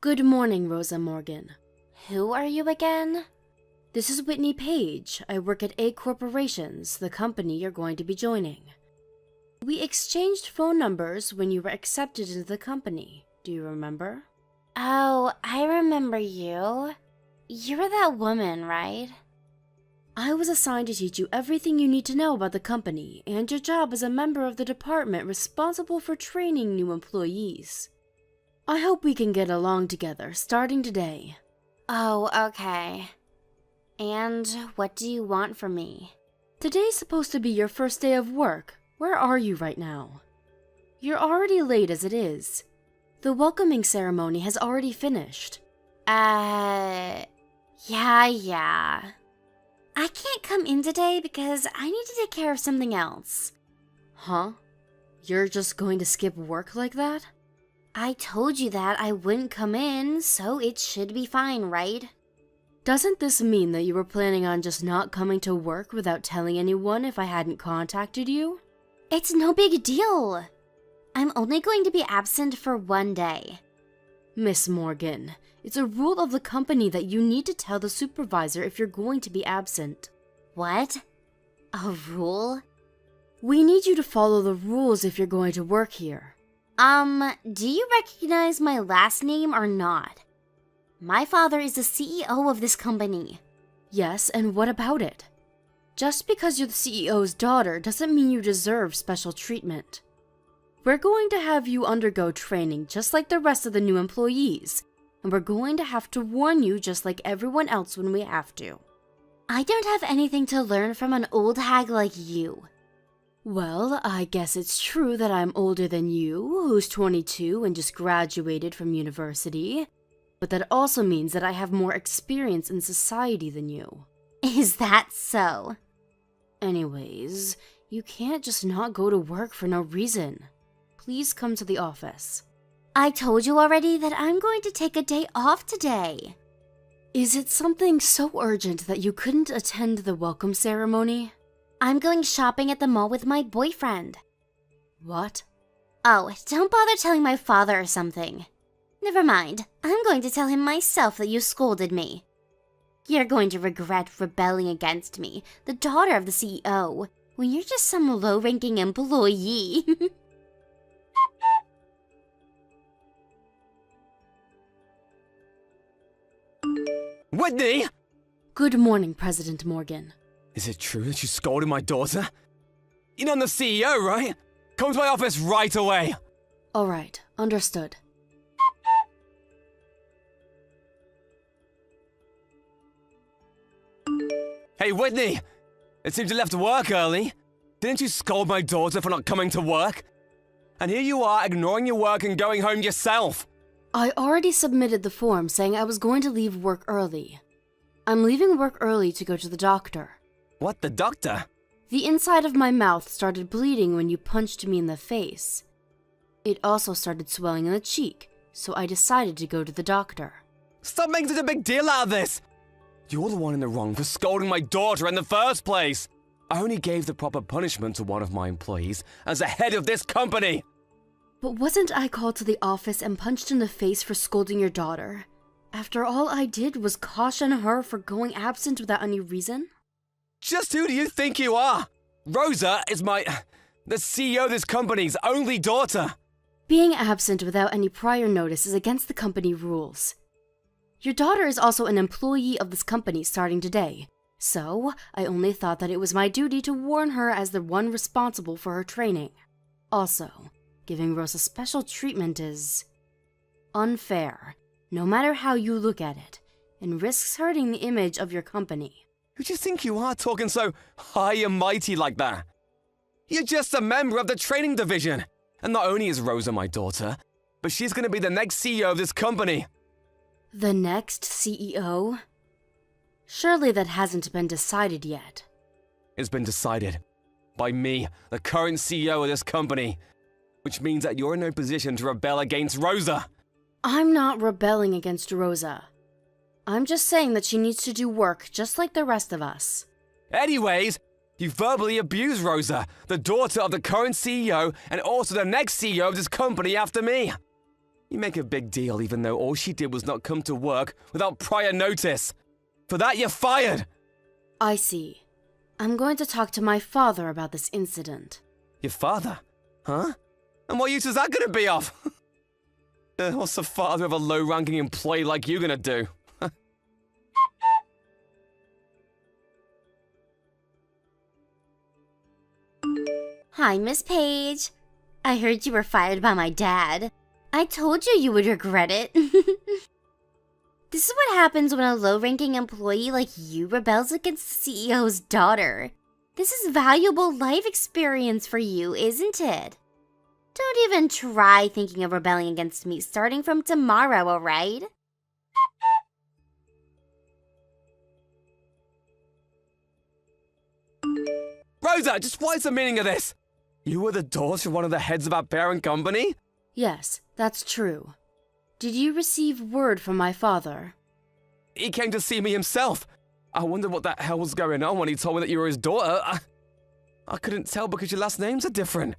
Good morning, Rosa Morgan. Who are you again? This is Whitney Page. I work at A Corporations, the company you're going to be joining. We exchanged phone numbers when you were accepted into the company. Do you remember? Oh, I remember you. You were that woman, right? I was assigned to teach you everything you need to know about the company and your job as a member of the department responsible for training new employees. I hope we can get along together starting today. Oh, okay. And what do you want from me? Today's supposed to be your first day of work. Where are you right now? You're already late as it is. The welcoming ceremony has already finished. Yeah. I can't come in today because I need to take care of something else. Huh? You're just going to skip work like that? I told you that I wouldn't come in, so it should be fine, right? Doesn't this mean that you were planning on just not coming to work without telling anyone if I hadn't contacted you? It's no big deal. I'm only going to be absent for one day. Miss Morgan, it's a rule of the company that you need to tell the supervisor if you're going to be absent. What? A rule? We need you to follow the rules if you're going to work here. Do you recognize my last name or not? My father is the CEO of this company. Yes, and what about it? Just because you're the CEO's daughter doesn't mean you deserve special treatment. We're going to have you undergo training just like the rest of the new employees, and we're going to have to warn you just like everyone else when we have to. I don't have anything to learn from an old hag like you. Well, I guess it's true that I'm older than you, who's 22 and just graduated from university, but that also means that I have more experience in society than you. Is that so? Anyways, you can't just not go to work for no reason. Please come to the office. I told you already that I'm going to take a day off today. Is it something so urgent that you couldn't attend the welcome ceremony? I'm going shopping at the mall with my boyfriend. What? Oh, don't bother telling my father or something. Never mind, I'm going to tell him myself that you scolded me. You're going to regret rebelling against me, the daughter of the CEO, when you're just some low-ranking employee. Whitney! Good morning, President Morgan. Is it true that you scolded my daughter? You know I'm the CEO, right? Come to my office right away! All right, understood. Hey, Whitney! It seems you left work early. Didn't you scold my daughter for not coming to work? And here you are ignoring your work and going home yourself. I already submitted the form saying I was going to leave work early. I'm leaving work early to go to the doctor. What, the doctor? The inside of my mouth started bleeding when you punched me in the face. It also started swelling in the cheek, so I decided to go to the doctor. Stop making such a big deal out of this! You're the one in the wrong for scolding my daughter in the first place! I only gave the proper punishment to one of my employees as the head of this company! But wasn't I called to the office and punched in the face for scolding your daughter? After all I did was caution her for going absent without any reason? Just who do you think you are? Rosa is the CEO of this company's only daughter. Being absent without any prior notice is against the company rules. Your daughter is also an employee of this company starting today, so I only thought that it was my duty to warn her as the one responsible for her training. Also, giving Rosa special treatment is unfair, no matter how you look at it, and risks hurting the image of your company. Who do you think you are talking so high and mighty like that? You're just a member of the training division. And not only is Rosa my daughter, but she's going to be the next CEO of this company. The next CEO? Surely that hasn't been decided yet. It's been decided by me, the current CEO of this company, which means that you're in no position to rebel against Rosa. I'm not rebelling against Rosa. I'm just saying that she needs to do work just like the rest of us. Anyways, you verbally abused Rosa, the daughter of the current CEO and also the next CEO of this company after me. You make a big deal even though all she did was not come to work without prior notice. For that, you're fired! I see. I'm going to talk to my father about this incident. Your father? Huh? And what use is that gonna be of? What's the father of a low-ranking employee like you gonna do? Hi, Miss Page. I heard you were fired by my dad. I told you would regret it. This is what happens when a low-ranking employee like you rebels against the CEO's daughter. This is valuable life experience for you, isn't it? Don't even try thinking of rebelling against me starting from tomorrow, alright? Rosa, just what is the meaning of this? You were the daughter of one of the heads of our parent company? Yes, that's true. Did you receive word from my father? He came to see me himself. I wondered what the hell was going on when he told me that you were his daughter. I couldn't tell because your last names are different.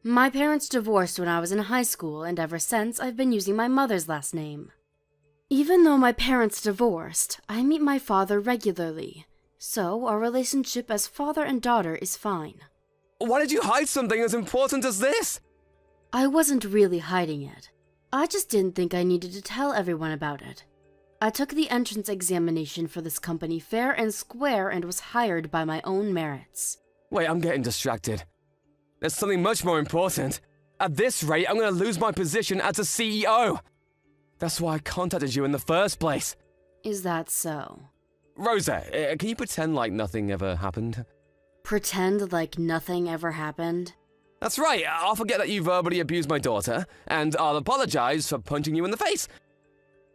My parents divorced when I was in high school, and ever since I've been using my mother's last name. Even though my parents divorced, I meet my father regularly, so our relationship as father and daughter is fine. Why did you hide something as important as this? I wasn't really hiding it. I just didn't think I needed to tell everyone about it. I took the entrance examination for this company fair and square and was hired by my own merits. Wait, I'm getting distracted. There's something much more important. At this rate, I'm going to lose my position as a CEO. That's why I contacted you in the first place. Is that so? Rosa, can you pretend like nothing ever happened? Pretend like nothing ever happened? That's right, I'll forget that you verbally abused my daughter, and I'll apologize for punching you in the face.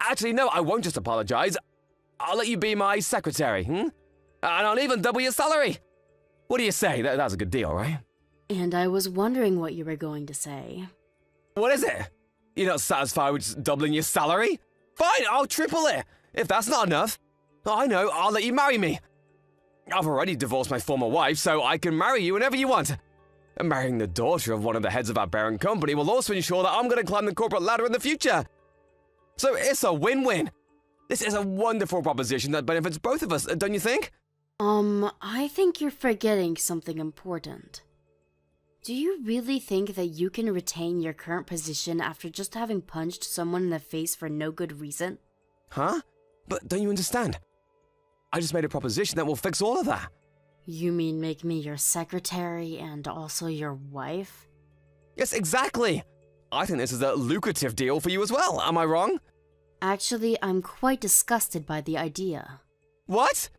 Actually, no, I won't just apologize. I'll let you be my secretary, And I'll even double your salary. What do you say? That's a good deal, right? And I was wondering what you were going to say. What is it? You're not satisfied with just doubling your salary? Fine, I'll triple it. If that's not enough, I know, I'll let you marry me. I've already divorced my former wife, so I can marry you whenever you want. And marrying the daughter of one of the heads of our parent company will also ensure that I'm going to climb the corporate ladder in the future. So it's a win-win. This is a wonderful proposition that benefits both of us, don't you think? I think you're forgetting something important. Do you really think that you can retain your current position after just having punched someone in the face for no good reason? Huh? But don't you understand? I just made a proposition that will fix all of that. You mean make me your secretary and also your wife? Yes, exactly. I think this is a lucrative deal for you as well, am I wrong? Actually, I'm quite disgusted by the idea. What?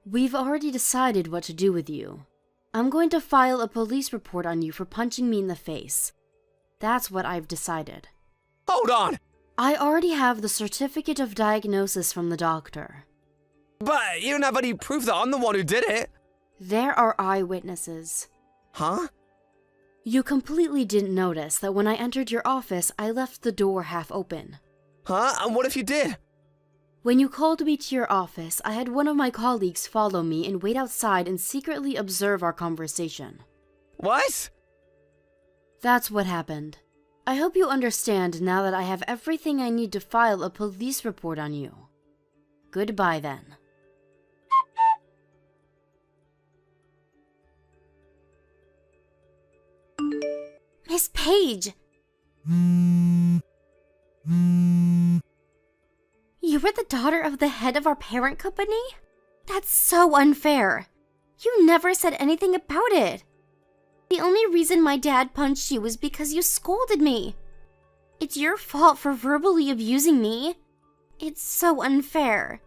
We've already decided what to do with you. I'm going to file a police report on you for punching me in the face. That's what I've decided. Hold on! I already have the certificate of diagnosis from the doctor. But you don't have any proof that I'm the one who did it. There are eyewitnesses. Huh? You completely didn't notice that when I entered your office, I left the door half open. Huh? And what if you did? When you called me to your office, I had one of my colleagues follow me and wait outside and secretly observe our conversation. What? That's what happened. I hope you understand now that I have everything I need to file a police report on you. Goodbye then. Miss Page! You were the daughter of the head of our parent company? That's so unfair. You never said anything about it. The only reason my dad punched you was because you scolded me. It's your fault for verbally abusing me. It's so unfair.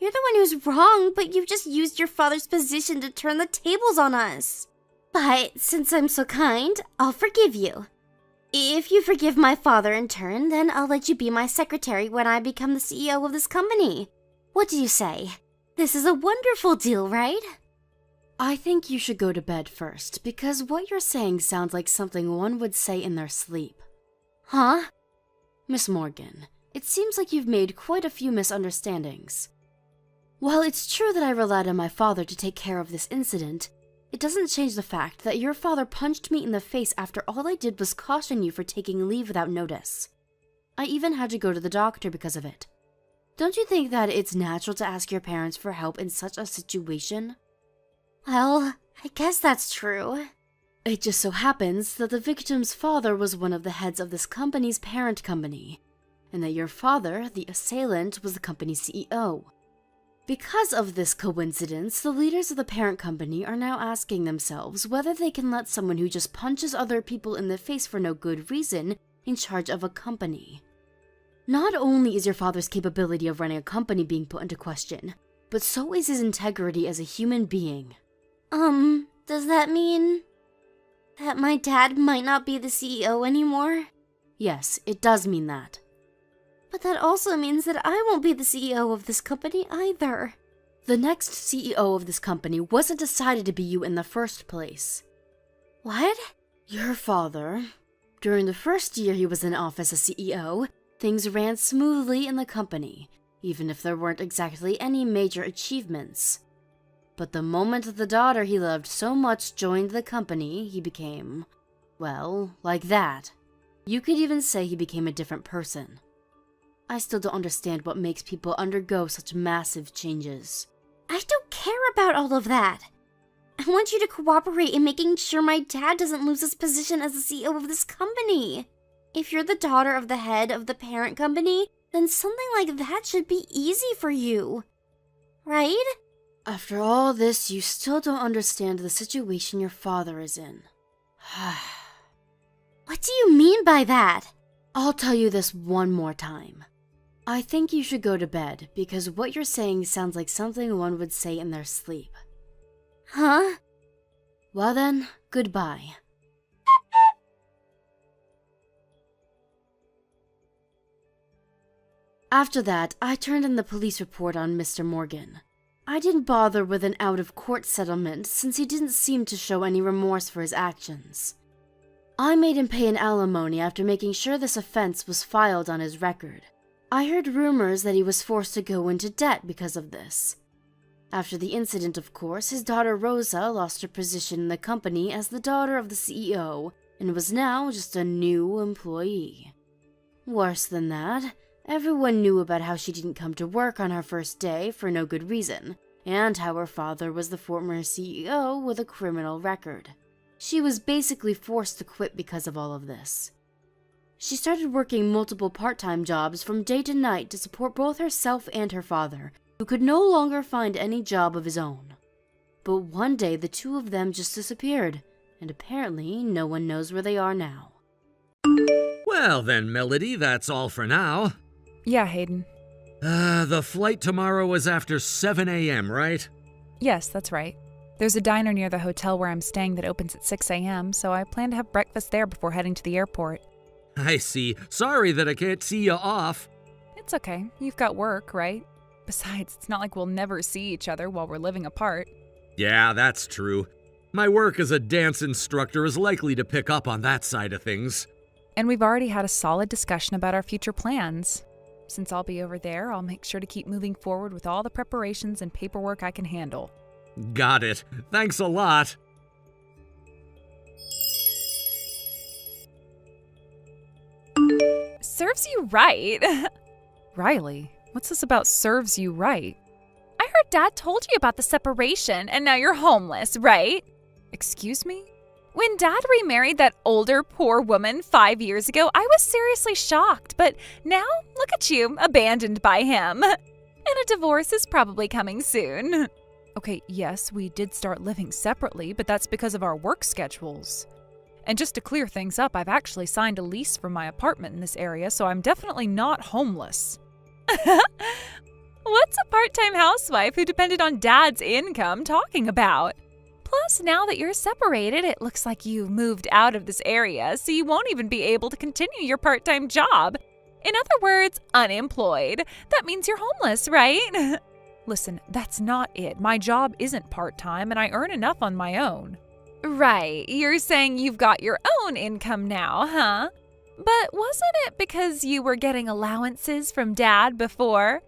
You're the one who's wrong, but you just used your father's position to turn the tables on us. But since I'm so kind, I'll forgive you. If you forgive my father in turn, then I'll let you be my secretary when I become the CEO of this company. What do you say? This is a wonderful deal, right? I think you should go to bed first, because what you're saying sounds like something one would say in their sleep. Huh? Miss Morgan, it seems like you've made quite a few misunderstandings. While it's true that I relied on my father to take care of this incident, it doesn't change the fact that your father punched me in the face after all I did was caution you for taking leave without notice. I even had to go to the doctor because of it. Don't you think that it's natural to ask your parents for help in such a situation? Well, I guess that's true. It just so happens that the victim's father was one of the heads of this company's parent company, and that your father, the assailant, was the company's CEO. Because of this coincidence, the leaders of the parent company are now asking themselves whether they can let someone who just punches other people in the face for no good reason in charge of a company. Not only is your father's capability of running a company being put into question, but so is his integrity as a human being. Does that mean that my dad might not be the CEO anymore? Yes, it does mean that. But that also means that I won't be the CEO of this company either. The next CEO of this company wasn't decided to be you in the first place. What? Your father. During the first year he was in office as CEO, things ran smoothly in the company, even if there weren't exactly any major achievements. But the moment that the daughter he loved so much joined the company, he became, well, like that. You could even say he became a different person. I still don't understand what makes people undergo such massive changes. I don't care about all of that. I want you to cooperate in making sure my dad doesn't lose his position as the CEO of this company. If you're the daughter of the head of the parent company, then something like that should be easy for you. Right? After all this, you still don't understand the situation your father is in. What do you mean by that? I'll tell you this one more time. I think you should go to bed, because what you're saying sounds like something one would say in their sleep. Huh? Well then, goodbye. After that, I turned in the police report on Mr. Morgan. I didn't bother with an out-of-court settlement since he didn't seem to show any remorse for his actions. I made him pay an alimony after making sure this offense was filed on his record. I heard rumors that he was forced to go into debt because of this. After the incident, of course, his daughter Rosa lost her position in the company as the daughter of the CEO and was now just a new employee. Worse than that, everyone knew about how she didn't come to work on her first day for no good reason, and how her father was the former CEO with a criminal record. She was basically forced to quit because of all of this. She started working multiple part-time jobs from day to night to support both herself and her father, who could no longer find any job of his own. But one day the two of them just disappeared, and apparently no one knows where they are now. Well then, Melody, that's all for now. Yeah, Hayden. The flight tomorrow is after 7 a.m., right? Yes, that's right. There's a diner near the hotel where I'm staying that opens at 6 a.m., so I plan to have breakfast there before heading to the airport. I see. Sorry that I can't see you off. It's okay. You've got work, right? Besides, it's not like we'll never see each other while we're living apart. Yeah, that's true. My work as a dance instructor is likely to pick up on that side of things. And we've already had a solid discussion about our future plans. Since I'll be over there, I'll make sure to keep moving forward with all the preparations and paperwork I can handle. Got it. Thanks a lot. Serves you right. Riley, what's this about serves you right? I heard Dad told you about the separation and now you're homeless, right? Excuse me? When Dad remarried that older, poor woman 5 years ago, I was seriously shocked, but now, look at you, abandoned by him. And a divorce is probably coming soon. Okay, yes, we did start living separately, but that's because of our work schedules. And just to clear things up, I've actually signed a lease for my apartment in this area, so I'm definitely not homeless. What's a part-time housewife who depended on Dad's income talking about? Plus, now that you're separated, it looks like you've moved out of this area, so you won't even be able to continue your part-time job. In other words, unemployed. That means you're homeless, right? Listen, that's not it. My job isn't part-time, and I earn enough on my own. Right, you're saying you've got your own income now, huh? But wasn't it because you were getting allowances from Dad before?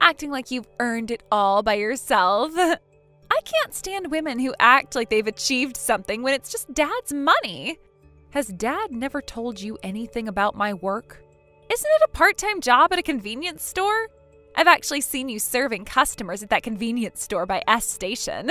Acting like you've earned it all by yourself? I can't stand women who act like they've achieved something when it's just Dad's money. Has Dad never told you anything about my work? Isn't it a part-time job at a convenience store? I've actually seen you serving customers at that convenience store by S Station.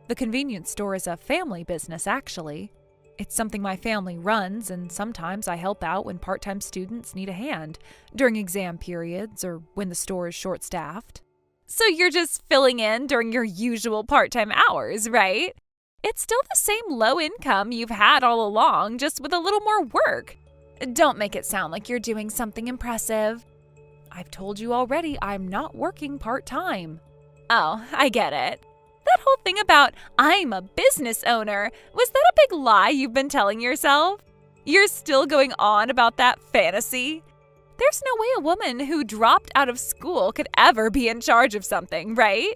The convenience store is a family business, actually. It's something my family runs, and sometimes I help out when part-time students need a hand, during exam periods or when the store is short-staffed. So you're just filling in during your usual part-time hours, right? It's still the same low income you've had all along, just with a little more work. Don't make it sound like you're doing something impressive. I've told you already I'm not working part-time. Oh, I get it. That whole thing about I'm a business owner, was that a big lie you've been telling yourself? You're still going on about that fantasy? There's no way a woman who dropped out of school could ever be in charge of something, right?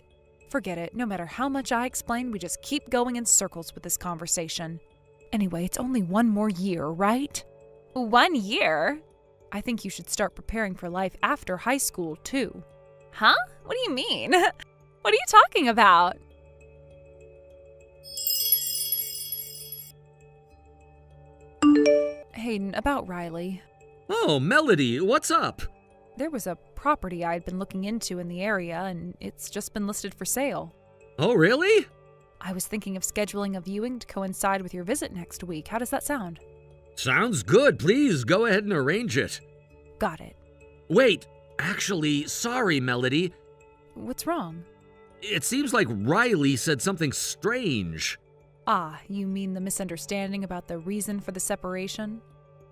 Forget it. No matter how much I explain, we just keep going in circles with this conversation. Anyway, it's only one more year, right? 1 year? I think you should start preparing for life after high school, too. Huh? What do you mean? What are you talking about? Hayden, about Riley. Oh, Melody, what's up? There was a property I'd been looking into in the area, and it's just been listed for sale. Oh, really? I was thinking of scheduling a viewing to coincide with your visit next week. How does that sound? Sounds good. Please go ahead and arrange it. Got it. Wait, actually, sorry, Melody. What's wrong? It seems like Riley said something strange. Ah, you mean the misunderstanding about the reason for the separation?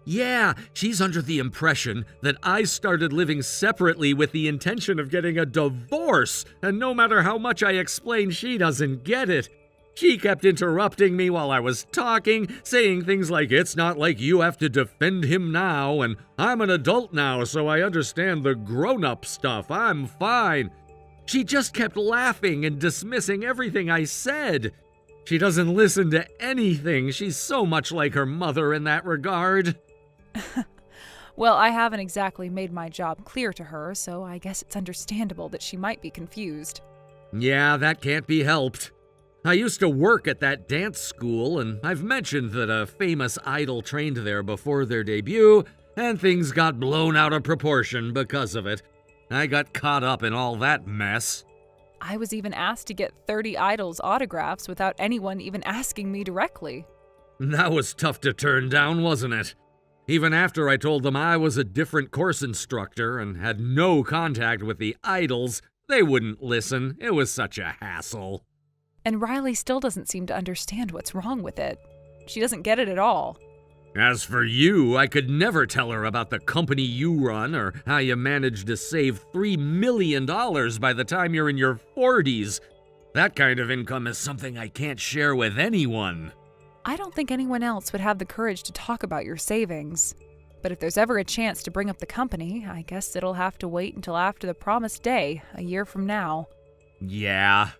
Yeah, she's under the impression that I started living separately with the intention of getting a divorce, and no matter how much I explain, she doesn't get it. She kept interrupting me while I was talking, saying things like, "It's not like you have to defend him now," and "I'm an adult now, so I understand the grown-up stuff. I'm fine." She just kept laughing and dismissing everything I said. She doesn't listen to anything. She's so much like her mother in that regard. Well, I haven't exactly made my job clear to her, so I guess it's understandable that she might be confused. Yeah, that can't be helped. I used to work at that dance school, and I've mentioned that a famous idol trained there before their debut, and things got blown out of proportion because of it. I got caught up in all that mess. I was even asked to get 30 idols' autographs without anyone even asking me directly. That was tough to turn down, wasn't it? Even after I told them I was a different course instructor and had no contact with the idols, they wouldn't listen. It was such a hassle. And Riley still doesn't seem to understand what's wrong with it. She doesn't get it at all. As for you, I could never tell her about the company you run or how you managed to save $3 million by the time you're in your 40s. That kind of income is something I can't share with anyone. I don't think anyone else would have the courage to talk about your savings. But if there's ever a chance to bring up the company, I guess it'll have to wait until after the promised day, a year from now. Yeah.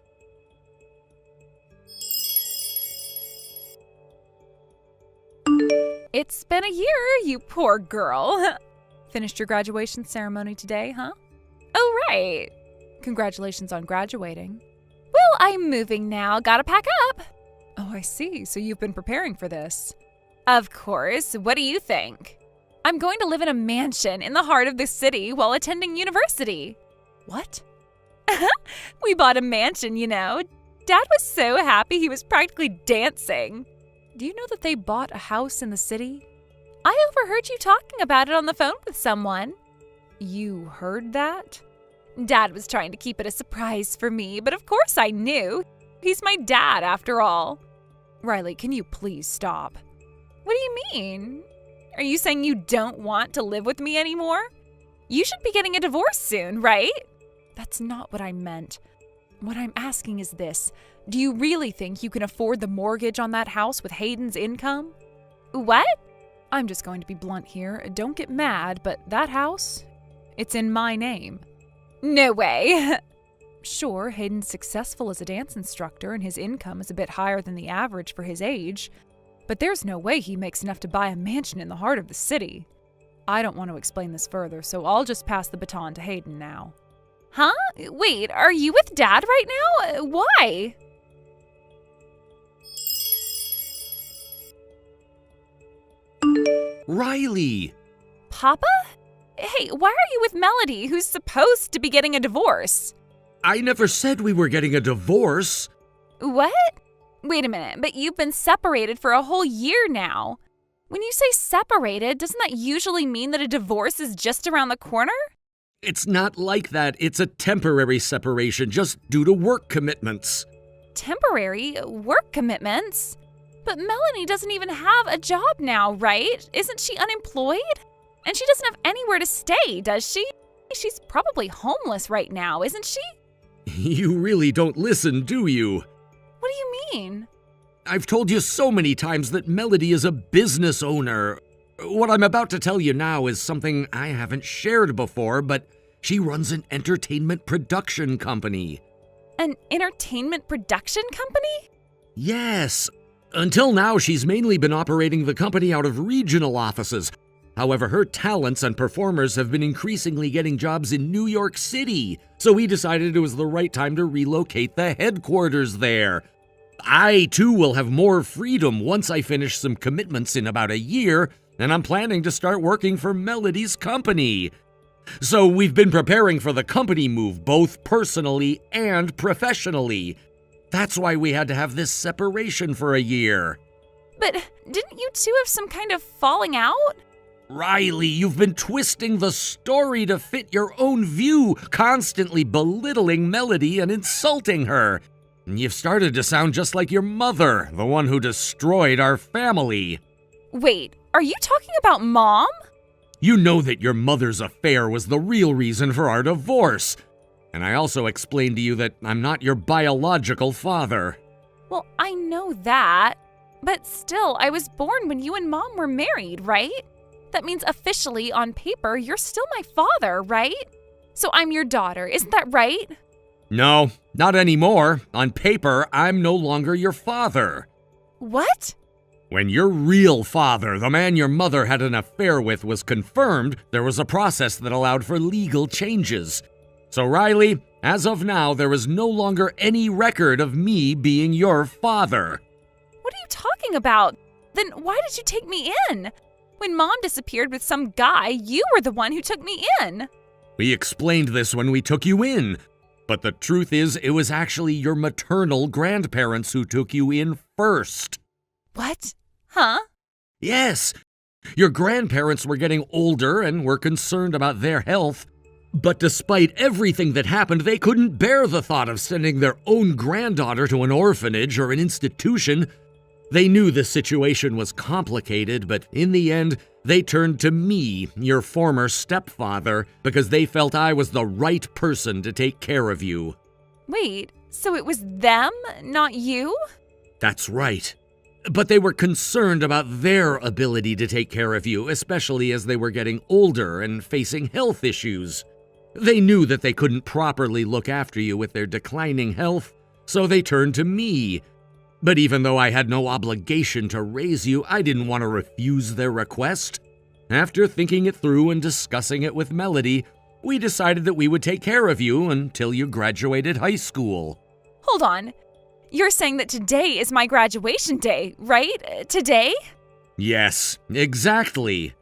It's been a year, you poor girl. Finished your graduation ceremony today, huh? Oh, right. Congratulations on graduating. Well, I'm moving now. Gotta pack up. Oh, I see. So you've been preparing for this. Of course. What do you think? I'm going to live in a mansion in the heart of the city while attending university. What? We bought a mansion, you know. Dad was so happy he was practically dancing. Do you know that they bought a house in the city? I overheard you talking about it on the phone with someone. You heard that? Dad was trying to keep it a surprise for me, but of course I knew. He's my dad, after all. Riley, can you please stop? What do you mean? Are you saying you don't want to live with me anymore? You should be getting a divorce soon, right? That's not what I meant. What I'm asking is this. Do you really think you can afford the mortgage on that house with Hayden's income? What? I'm just going to be blunt here. Don't get mad, but that house, it's in my name. No way. Sure, Hayden's successful as a dance instructor and his income is a bit higher than the average for his age, but there's no way he makes enough to buy a mansion in the heart of the city. I don't want to explain this further, so I'll just pass the baton to Hayden now. Huh? Wait, are you with Dad right now? Why? Riley! Papa? hey, why are you with Melody, who's supposed to be getting a divorce? I never said we were getting a divorce. What? Wait a minute, but you've been separated for a whole year now. When you say separated, doesn't that usually mean that a divorce is just around the corner? It's not like that. It's a temporary separation just due to work commitments. Temporary work commitments? But Melanie doesn't even have a job now, right? Isn't she unemployed? And she doesn't have anywhere to stay, does she? She's probably homeless right now, isn't she? You really don't listen, do you? What do you mean? I've told you so many times that Melody is a business owner. What I'm about to tell you now is something I haven't shared before, but she runs an entertainment production company. An entertainment production company? Yes. Until now, she's mainly been operating the company out of regional offices. However, her talents and performers have been increasingly getting jobs in New York City, so we decided it was the right time to relocate the headquarters there. I, too, will have more freedom once I finish some commitments in about a year, and I'm planning to start working for Melody's company. So we've been preparing for the company move, both personally and professionally. That's why we had to have this separation for a year. But didn't you two have some kind of falling out? Riley, you've been twisting the story to fit your own view, constantly belittling Melody and insulting her. You've started to sound just like your mother, the one who destroyed our family. Wait, are you talking about Mom? You know that your mother's affair was the real reason for our divorce. And I also explained to you that I'm not your biological father. Well, I know that. But still, I was born when you and Mom were married, right? That means officially, on paper, you're still my father, right? So I'm your daughter, isn't that right? No, not anymore. On paper, I'm no longer your father. What? When your real father, the man your mother had an affair with, was confirmed, there was a process that allowed for legal changes. So Riley, as of now, there is no longer any record of me being your father. What are you talking about? Then why did you take me in? When Mom disappeared with some guy, you were the one who took me in. We explained this when we took you in. But the truth is, it was actually your maternal grandparents who took you in first. What? Huh? Yes. Your grandparents were getting older and were concerned about their health. But despite everything that happened, they couldn't bear the thought of sending their own granddaughter to an orphanage or an institution. They knew the situation was complicated, but in the end, they turned to me, your former stepfather, because they felt I was the right person to take care of you. Wait, so it was them, not you? That's right. But they were concerned about their ability to take care of you, especially as they were getting older and facing health issues. They knew that they couldn't properly look after you with their declining health, so they turned to me. But even though I had no obligation to raise you, I didn't want to refuse their request. After thinking it through and discussing it with Melody, we decided that we would take care of you until you graduated high school. Hold on. You're saying that today is my graduation day, right? Today? Yes, exactly.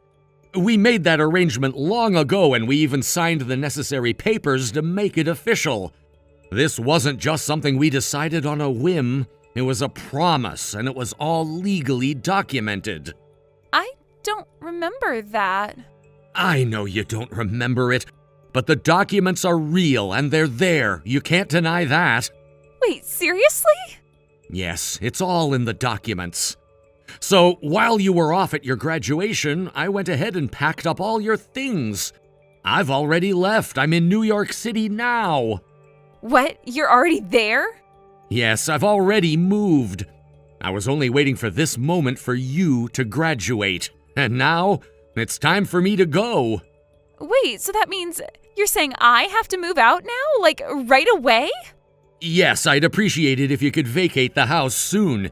We made that arrangement long ago, and we even signed the necessary papers to make it official. This wasn't just something we decided on a whim. It was a promise, and it was all legally documented. I don't remember that. I know you don't remember it, but the documents are real, and they're there. You can't deny that. Wait, seriously? Yes, it's all in the documents. So, while you were off at your graduation, I went ahead and packed up all your things. I've already left. I'm in New York City now. What? You're already there? Yes, I've already moved. I was only waiting for this moment for you to graduate. And now, it's time for me to go. Wait, so that means you're saying I have to move out now? Like, right away? Yes, I'd appreciate it if you could vacate the house soon.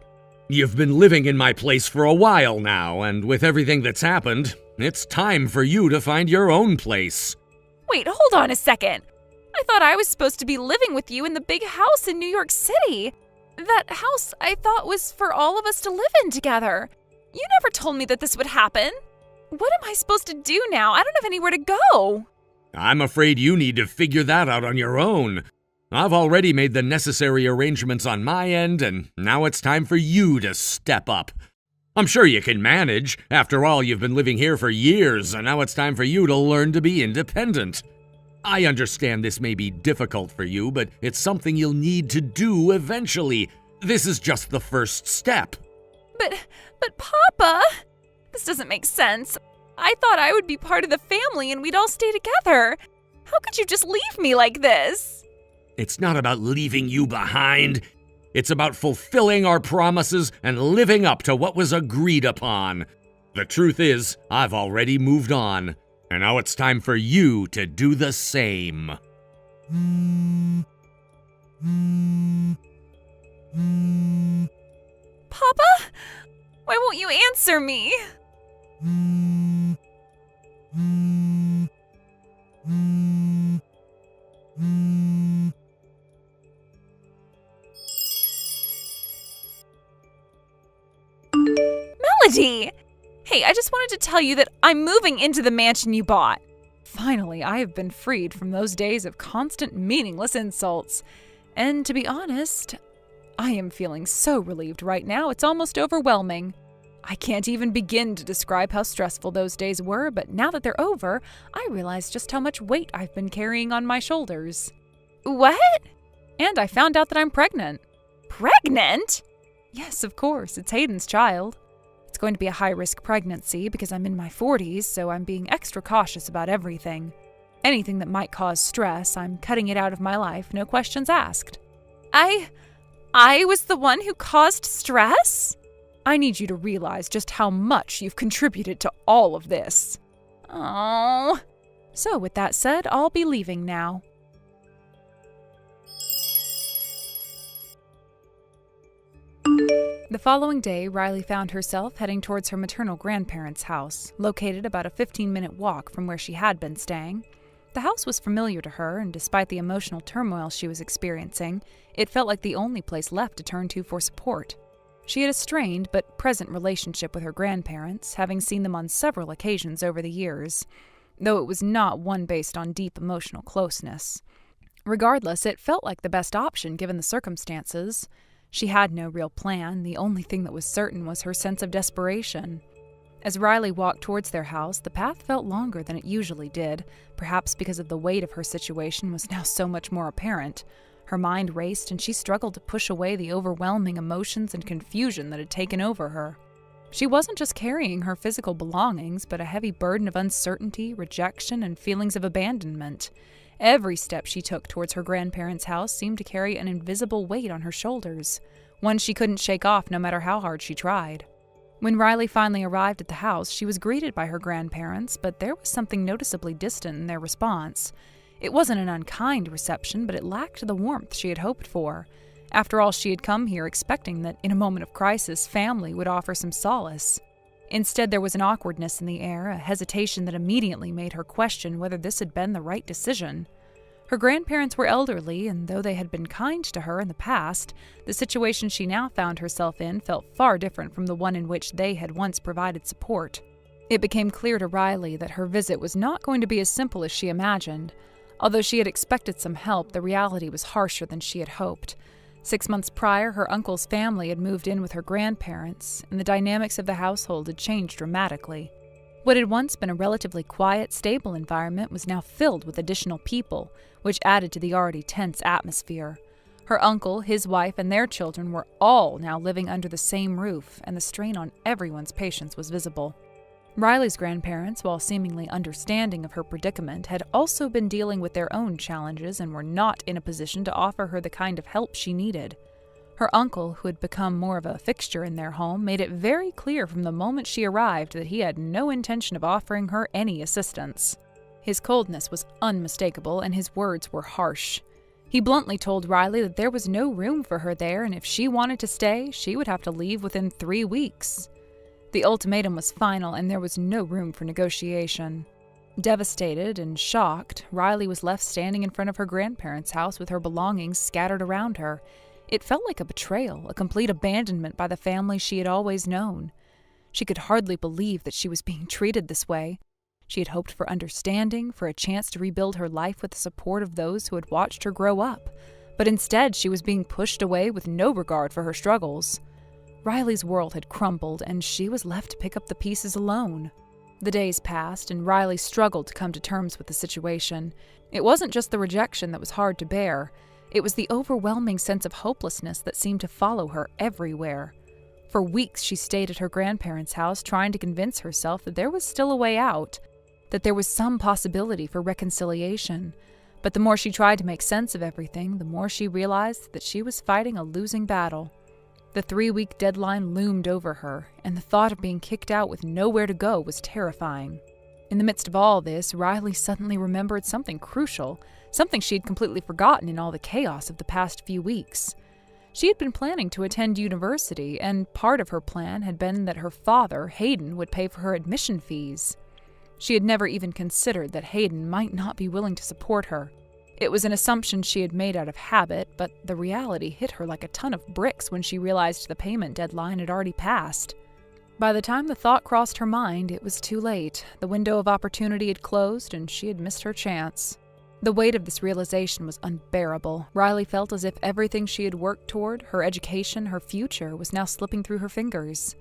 You've been living in my place for a while now, and with everything that's happened, it's time for you to find your own place. Wait, hold on a second. I thought I was supposed to be living with you in the big house in New York City. That house I thought was for all of us to live in together. You never told me that this would happen. What am I supposed to do now? I don't have anywhere to go. I'm afraid you need to figure that out on your own. I've already made the necessary arrangements on my end, and now it's time for you to step up. I'm sure you can manage. After all, you've been living here for years, and now it's time for you to learn to be independent. I understand this may be difficult for you, but it's something you'll need to do eventually. This is just the first step. But Papa, this doesn't make sense. I thought I would be part of the family and we'd all stay together. How could you just leave me like this? It's not about leaving you behind. It's about fulfilling our promises and living up to what was agreed upon. The truth is, I've already moved on, and now it's time for you to do the same. Papa? Why won't you answer me? Melody! Hey, I just wanted to tell you that I'm moving into the mansion you bought. Finally, I have been freed from those days of constant meaningless insults. And to be honest, I am feeling so relieved right now, it's almost overwhelming. I can't even begin to describe how stressful those days were, but now that they're over, I realize just how much weight I've been carrying on my shoulders. What? And I found out that I'm pregnant. Pregnant? Yes, of course, it's Hayden's child. It's going to be a high-risk pregnancy because I'm in my 40s, so I'm being extra cautious about everything. Anything that might cause stress, I'm cutting it out of my life, no questions asked. I was the one who caused stress? I need you to realize just how much you've contributed to all of this. Oh. So with that said, I'll be leaving now. The following day, Riley found herself heading towards her maternal grandparents' house, located about a 15-minute walk from where she had been staying. The house was familiar to her, and despite the emotional turmoil she was experiencing, it felt like the only place left to turn to for support. She had a strained but present relationship with her grandparents, having seen them on several occasions over the years, though it was not one based on deep emotional closeness. Regardless, it felt like the best option given the circumstances. She had no real plan. The only thing that was certain was her sense of desperation. As Riley walked towards their house, the path felt longer than it usually did, perhaps because of the weight of her situation was now so much more apparent. Her mind raced, and she struggled to push away the overwhelming emotions and confusion that had taken over her. She wasn't just carrying her physical belongings, but a heavy burden of uncertainty, rejection, and feelings of abandonment. Every step she took towards her grandparents' house seemed to carry an invisible weight on her shoulders, one she couldn't shake off no matter how hard she tried. When Riley finally arrived at the house, she was greeted by her grandparents, but there was something noticeably distant in their response. It wasn't an unkind reception, but it lacked the warmth she had hoped for. After all, she had come here expecting that in a moment of crisis, family would offer some solace. Instead, there was an awkwardness in the air, a hesitation that immediately made her question whether this had been the right decision. Her grandparents were elderly, and though they had been kind to her in the past, the situation she now found herself in felt far different from the one in which they had once provided support. It became clear to Riley that her visit was not going to be as simple as she imagined. Although she had expected some help, the reality was harsher than she had hoped. 6 months prior, her uncle's family had moved in with her grandparents, and the dynamics of the household had changed dramatically. What had once been a relatively quiet, stable environment was now filled with additional people, which added to the already tense atmosphere. Her uncle, his wife, and their children were all now living under the same roof, and the strain on everyone's patience was visible. Riley's grandparents, while seemingly understanding of her predicament, had also been dealing with their own challenges and were not in a position to offer her the kind of help she needed. Her uncle, who had become more of a fixture in their home, made it very clear from the moment she arrived that he had no intention of offering her any assistance. His coldness was unmistakable, and his words were harsh. He bluntly told Riley that there was no room for her there, and if she wanted to stay, she would have to leave within 3 weeks. The ultimatum was final, and there was no room for negotiation. Devastated and shocked, Riley was left standing in front of her grandparents' house with her belongings scattered around her. It felt like a betrayal, a complete abandonment by the family she had always known. She could hardly believe that she was being treated this way. She had hoped for understanding, for a chance to rebuild her life with the support of those who had watched her grow up. But instead, she was being pushed away with no regard for her struggles. Riley's world had crumbled, and she was left to pick up the pieces alone. The days passed, and Riley struggled to come to terms with the situation. It wasn't just the rejection that was hard to bear. It was the overwhelming sense of hopelessness that seemed to follow her everywhere. For weeks, she stayed at her grandparents' house trying to convince herself that there was still a way out, that there was some possibility for reconciliation. But the more she tried to make sense of everything, the more she realized that she was fighting a losing battle. The 3-week deadline loomed over her, and the thought of being kicked out with nowhere to go was terrifying. In the midst of all this, Riley suddenly remembered something crucial, something she had completely forgotten in all the chaos of the past few weeks. She had been planning to attend university, and part of her plan had been that her father, Hayden, would pay for her admission fees. She had never even considered that Hayden might not be willing to support her. It was an assumption she had made out of habit, but the reality hit her like a ton of bricks when she realized the payment deadline had already passed. By the time the thought crossed her mind, it was too late. The window of opportunity had closed, and she had missed her chance. The weight of this realization was unbearable. Riley felt as if everything she had worked toward, her education, her future, was now slipping through her fingers.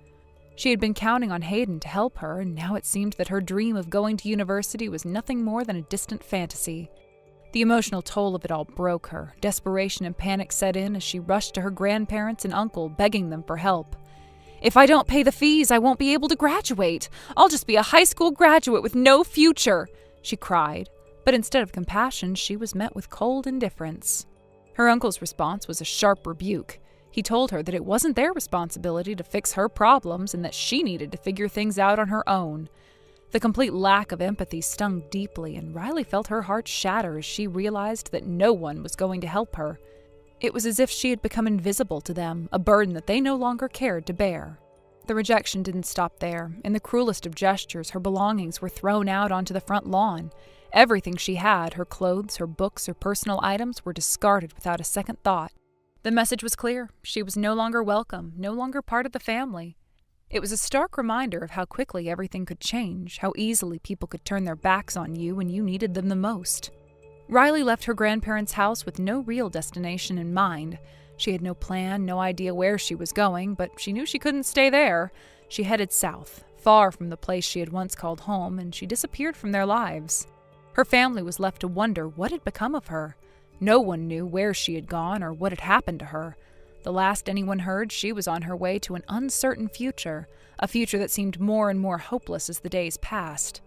She had been counting on Hayden to help her, and now it seemed that her dream of going to university was nothing more than a distant fantasy. The emotional toll of it all broke her. Desperation and panic set in as she rushed to her grandparents and uncle, begging them for help. "If I don't pay the fees, I won't be able to graduate. I'll just be a high school graduate with no future," she cried. But instead of compassion, she was met with cold indifference. Her uncle's response was a sharp rebuke. He told her that it wasn't their responsibility to fix her problems and that she needed to figure things out on her own. The complete lack of empathy stung deeply, and Riley felt her heart shatter as she realized that no one was going to help her. It was as if she had become invisible to them, a burden that they no longer cared to bear. The rejection didn't stop there. In the cruelest of gestures, her belongings were thrown out onto the front lawn. Everything she had, her clothes, her books, her personal items, were discarded without a second thought. The message was clear. She was no longer welcome, no longer part of the family. It was a stark reminder of how quickly everything could change, how easily people could turn their backs on you when you needed them the most. Riley left her grandparents' house with no real destination in mind. She had no plan, no idea where she was going, but she knew she couldn't stay there. She headed south, far from the place she had once called home, and she disappeared from their lives. Her family was left to wonder what had become of her. No one knew where she had gone or what had happened to her. The last anyone heard, she was on her way to an uncertain future, a future that seemed more and more hopeless as the days passed.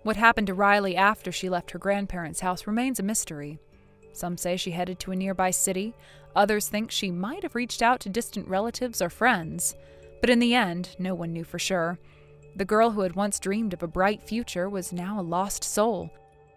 What happened to Riley after she left her grandparents' house remains a mystery. Some say she headed to a nearby city, others think she might have reached out to distant relatives or friends. But in the end, no one knew for sure. The girl who had once dreamed of a bright future was now a lost soul,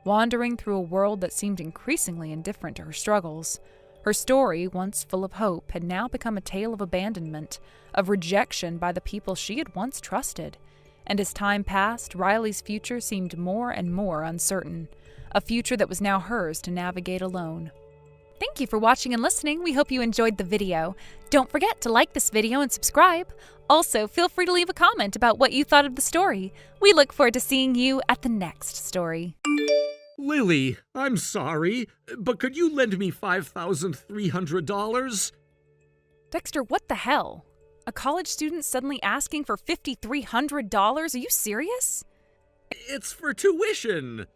wandering through a world that seemed increasingly indifferent to her struggles. Her story, once full of hope, had now become a tale of abandonment, of rejection by the people she had once trusted. And as time passed, Riley's future seemed more and more uncertain, a future that was now hers to navigate alone. Thank you for watching and listening. We hope you enjoyed the video. Don't forget to like this video and subscribe. Also, feel free to leave a comment about what you thought of the story. We look forward to seeing you at the next story. Lily, I'm sorry, but could you lend me $5,300? Dexter, what the hell? A college student suddenly asking for $5,300? Are you serious? It's for tuition.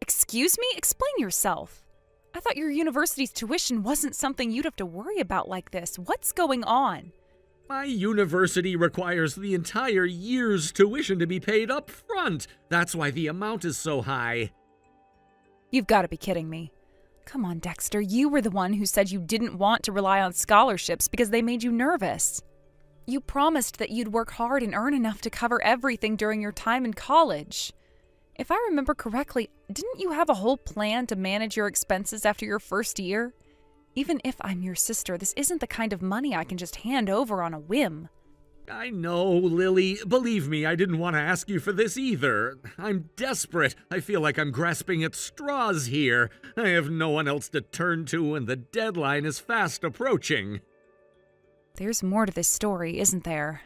Excuse me? Explain yourself. I thought your university's tuition wasn't something you'd have to worry about like this. What's going on? My university requires the entire year's tuition to be paid up front. That's why the amount is so high. You've got to be kidding me. Come on, Dexter. You were the one who said you didn't want to rely on scholarships because they made you nervous. You promised that you'd work hard and earn enough to cover everything during your time in college. If I remember correctly, didn't you have a whole plan to manage your expenses after your first year? Even if I'm your sister, this isn't the kind of money I can just hand over on a whim. I know, Lily. Believe me, I didn't want to ask you for this either. I'm desperate. I feel like I'm grasping at straws here. I have no one else to turn to, and the deadline is fast approaching. There's more to this story, isn't there?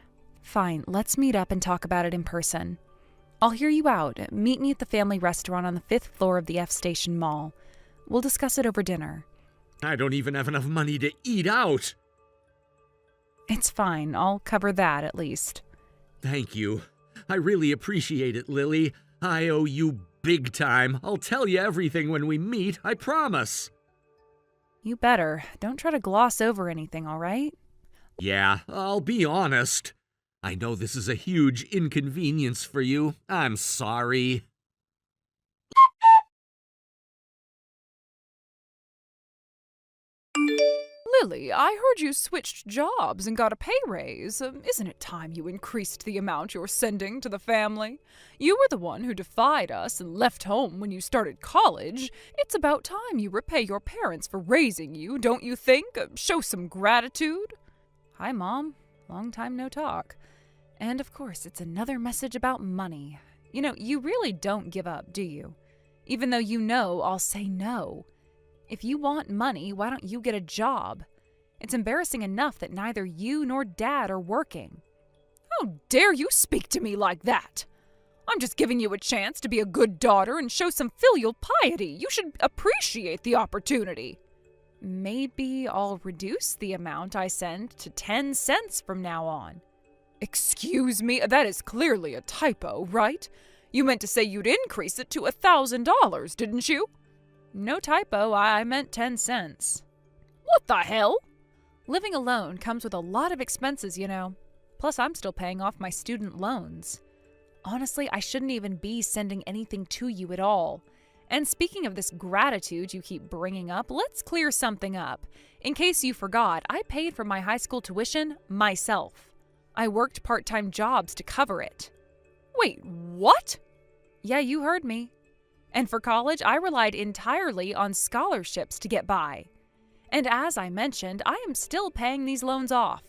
Fine, let's meet up and talk about it in person. I'll hear you out. Meet me at the family restaurant on the 5th floor of the F Station Mall. We'll discuss it over dinner. I don't even have enough money to eat out. It's fine. I'll cover that at least. Thank you. I really appreciate it, Lily. I owe you big time. I'll tell you everything when we meet, I promise. You better. Don't try to gloss over anything, all right? Yeah, I'll be honest. I know this is a huge inconvenience for you. I'm sorry. Lily, I heard you switched jobs and got a pay raise. Isn't it time you increased the amount you're sending to the family? You were the one who defied us and left home when you started college. It's about time you repay your parents for raising you, don't you think? Show some gratitude. Hi, Mom. Long time no talk. And of course, it's another message about money. You know, you really don't give up, do you? Even though you know I'll say no. If you want money, why don't you get a job? It's embarrassing enough that neither you nor Dad are working. How dare you speak to me like that? I'm just giving you a chance to be a good daughter and show some filial piety. You should appreciate the opportunity. Maybe I'll reduce the amount I send to 10 cents from now on. Excuse me, that is clearly a typo, right? You meant to say you'd increase it to $1,000, didn't you? No typo, I meant 10 cents. What the hell? Living alone comes with a lot of expenses, you know. Plus, I'm still paying off my student loans. Honestly, I shouldn't even be sending anything to you at all. And speaking of this gratitude you keep bringing up, let's clear something up. In case you forgot, I paid for my high school tuition myself. I worked part-time jobs to cover it. Wait, what? Yeah, you heard me. And for college, I relied entirely on scholarships to get by. And as I mentioned, I am still paying these loans off.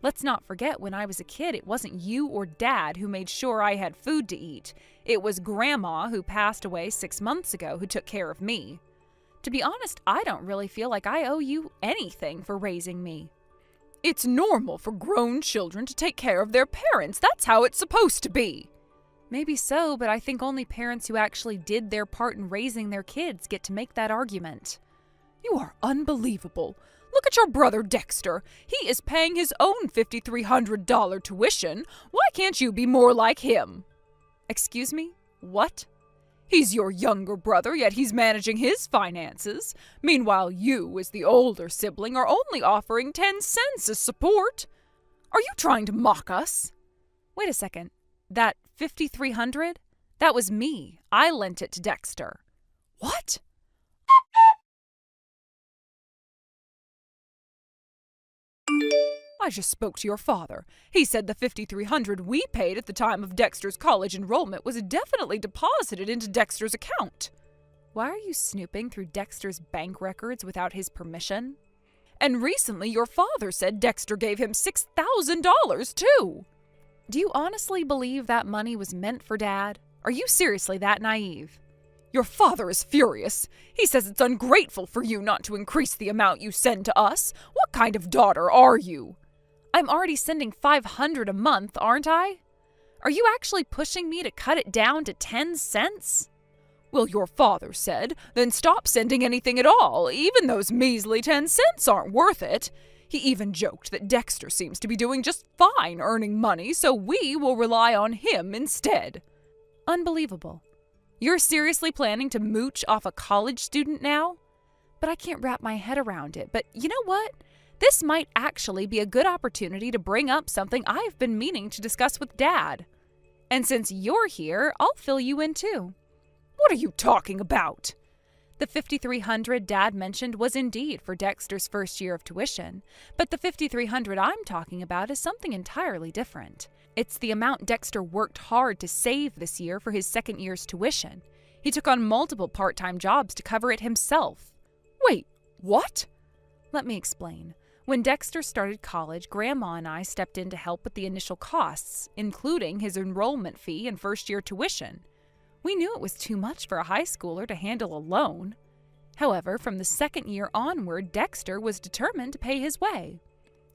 Let's not forget, when I was a kid, it wasn't you or Dad who made sure I had food to eat. It was Grandma, who passed away 6 months ago, who took care of me. To be honest, I don't really feel like I owe you anything for raising me. It's normal for grown children to take care of their parents. That's how it's supposed to be. Maybe so, but I think only parents who actually did their part in raising their kids get to make that argument. You are unbelievable. Look at your brother Dexter. He is paying his own $5,300 tuition. Why can't you be more like him? Excuse me? What? He's your younger brother, yet he's managing his finances. Meanwhile, you, as the older sibling, are only offering 10 cents as support. Are you trying to mock us? Wait a second. That $5,300? That was me. I lent it to Dexter. What? I just spoke to your father. He said the $5,300 we paid at the time of Dexter's college enrollment was definitely deposited into Dexter's account. Why are you snooping through Dexter's bank records without his permission? And recently your father said Dexter gave him $6,000 too. Do you honestly believe that money was meant for Dad? Are you seriously that naive? Your father is furious. He says it's ungrateful for you not to increase the amount you send to us. What kind of daughter are you? I'm already sending $500 a month, aren't I? Are you actually pushing me to cut it down to 10 cents? Well, your father said, then stop sending anything at all. Even those measly 10 cents aren't worth it. He even joked that Dexter seems to be doing just fine earning money, so we will rely on him instead. Unbelievable. You're seriously planning to mooch off a college student now? But I can't wrap my head around it. But you know what? This might actually be a good opportunity to bring up something I've been meaning to discuss with Dad. And since you're here, I'll fill you in too. What are you talking about? The $5,300 Dad mentioned was indeed for Dexter's first year of tuition, but the $5,300 I'm talking about is something entirely different. It's the amount Dexter worked hard to save this year for his second year's tuition. He took on multiple part-time jobs to cover it himself. Wait, what? Let me explain. When Dexter started college, Grandma and I stepped in to help with the initial costs, including his enrollment fee and first-year tuition. We knew it was too much for a high schooler to handle alone. However, from the second year onward, Dexter was determined to pay his way.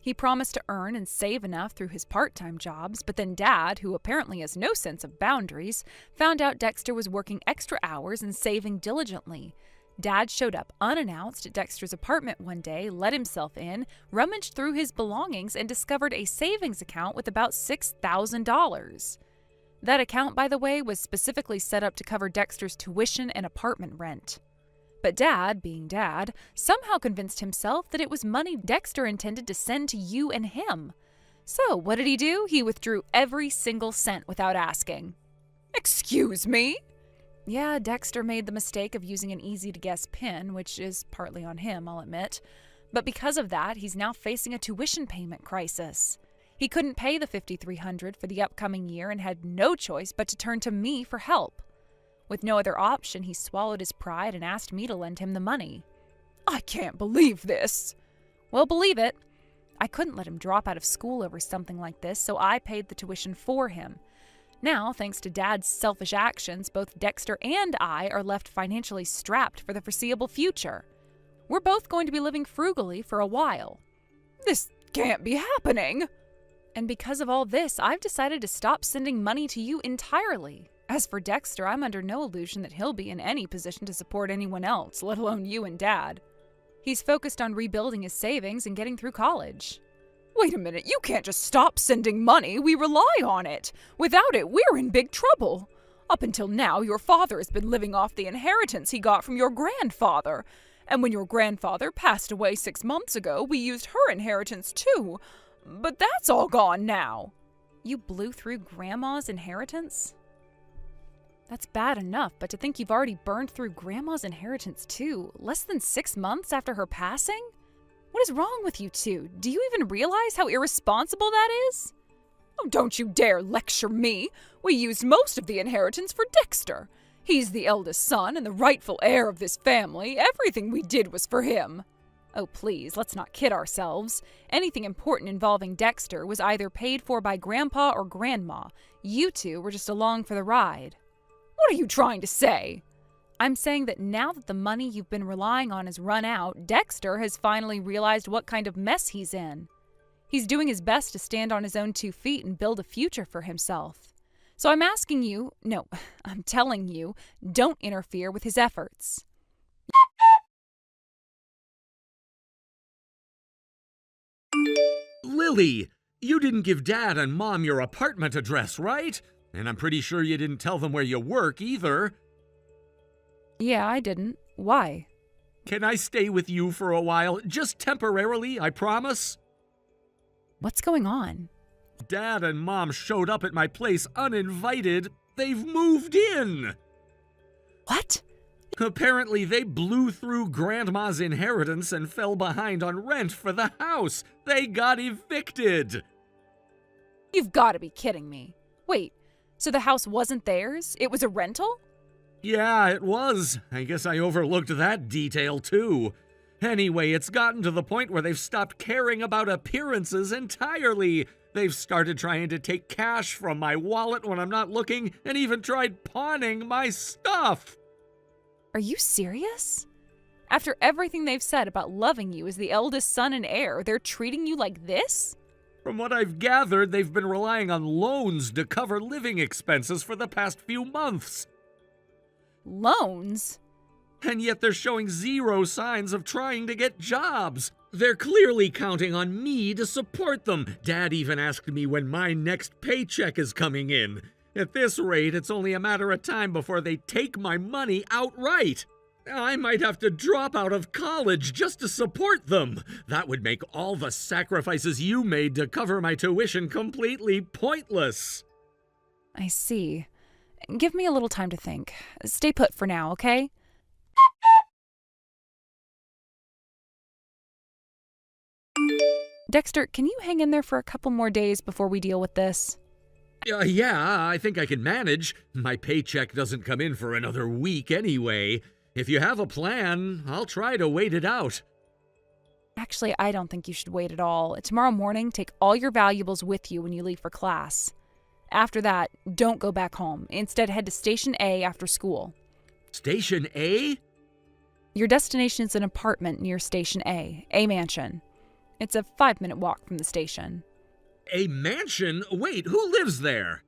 He promised to earn and save enough through his part-time jobs, but then Dad, who apparently has no sense of boundaries, found out Dexter was working extra hours and saving diligently. Dad showed up unannounced at Dexter's apartment one day, let himself in, rummaged through his belongings, and discovered a savings account with about $6,000. That account, by the way, was specifically set up to cover Dexter's tuition and apartment rent. But Dad, being Dad, somehow convinced himself that it was money Dexter intended to send to you and him. So what did he do? He withdrew every single cent without asking. Excuse me? Yeah, Dexter made the mistake of using an easy-to-guess PIN, which is partly on him, I'll admit. But because of that, he's now facing a tuition payment crisis. He couldn't pay the $5,300 for the upcoming year and had no choice but to turn to me for help. With no other option, he swallowed his pride and asked me to lend him the money. I can't believe this. Well, believe it. I couldn't let him drop out of school over something like this, so I paid the tuition for him. Now, thanks to Dad's selfish actions, both Dexter and I are left financially strapped for the foreseeable future. We're both going to be living frugally for a while. This can't be happening. And because of all this, I've decided to stop sending money to you entirely. As for Dexter, I'm under no illusion that he'll be in any position to support anyone else, let alone you and Dad. He's focused on rebuilding his savings and getting through college. Wait a minute, you can't just stop sending money. We rely on it. Without it, we're in big trouble. Up until now, your father has been living off the inheritance he got from your grandfather. And when your grandfather passed away 6 months ago, we used her inheritance too. But that's all gone now. You blew through Grandma's inheritance? That's bad enough, but to think you've already burned through Grandma's inheritance too, less than 6 months after her passing? What is wrong with you two? Do you even realize how irresponsible that is? Oh, don't you dare lecture me. We used most of the inheritance for Dexter. He's the eldest son and the rightful heir of this family. Everything we did was for him. Oh, please, let's not kid ourselves. Anything important involving Dexter was either paid for by Grandpa or Grandma. You two were just along for the ride. What are you trying to say? I'm saying that now that the money you've been relying on has run out, Dexter has finally realized what kind of mess he's in. He's doing his best to stand on his own 2 feet and build a future for himself. So I'm asking you, no, I'm telling you, don't interfere with his efforts. Lily, you didn't give Dad and Mom your apartment address, right? And I'm pretty sure you didn't tell them where you work either. Yeah, I didn't. Why? Can I stay with you for a while? Just temporarily, I promise. What's going on? Dad and Mom showed up at my place uninvited. They've moved in. What? Apparently, they blew through Grandma's inheritance and fell behind on rent for the house. They got evicted. You've got to be kidding me. Wait, so the house wasn't theirs? It was a rental? Yeah, it was. I guess I overlooked that detail, too. Anyway, it's gotten to the point where they've stopped caring about appearances entirely. They've started trying to take cash from my wallet when I'm not looking, and even tried pawning my stuff. Are you serious? After everything they've said about loving you as the eldest son and heir, they're treating you like this? From what I've gathered, they've been relying on loans to cover living expenses for the past few months. Loans? And yet they're showing zero signs of trying to get jobs. They're clearly counting on me to support them. Dad even asked me when my next paycheck is coming in. At this rate, it's only a matter of time before they take my money outright. I might have to drop out of college just to support them. That would make all the sacrifices you made to cover my tuition completely pointless. I see. Give me a little time to think. Stay put for now, okay? Dexter, can you hang in there for a couple more days before we deal with this? Yeah, I think I can manage. My paycheck doesn't come in for another week anyway. If you have a plan, I'll try to wait it out. Actually, I don't think you should wait at all. Tomorrow morning, take all your valuables with you when you leave for class. After that, don't go back home. Instead, head to Station A after school. Station A? Your destination is an apartment near Station A Mansion. It's a 5-minute walk from the station. A mansion? Wait, who lives there?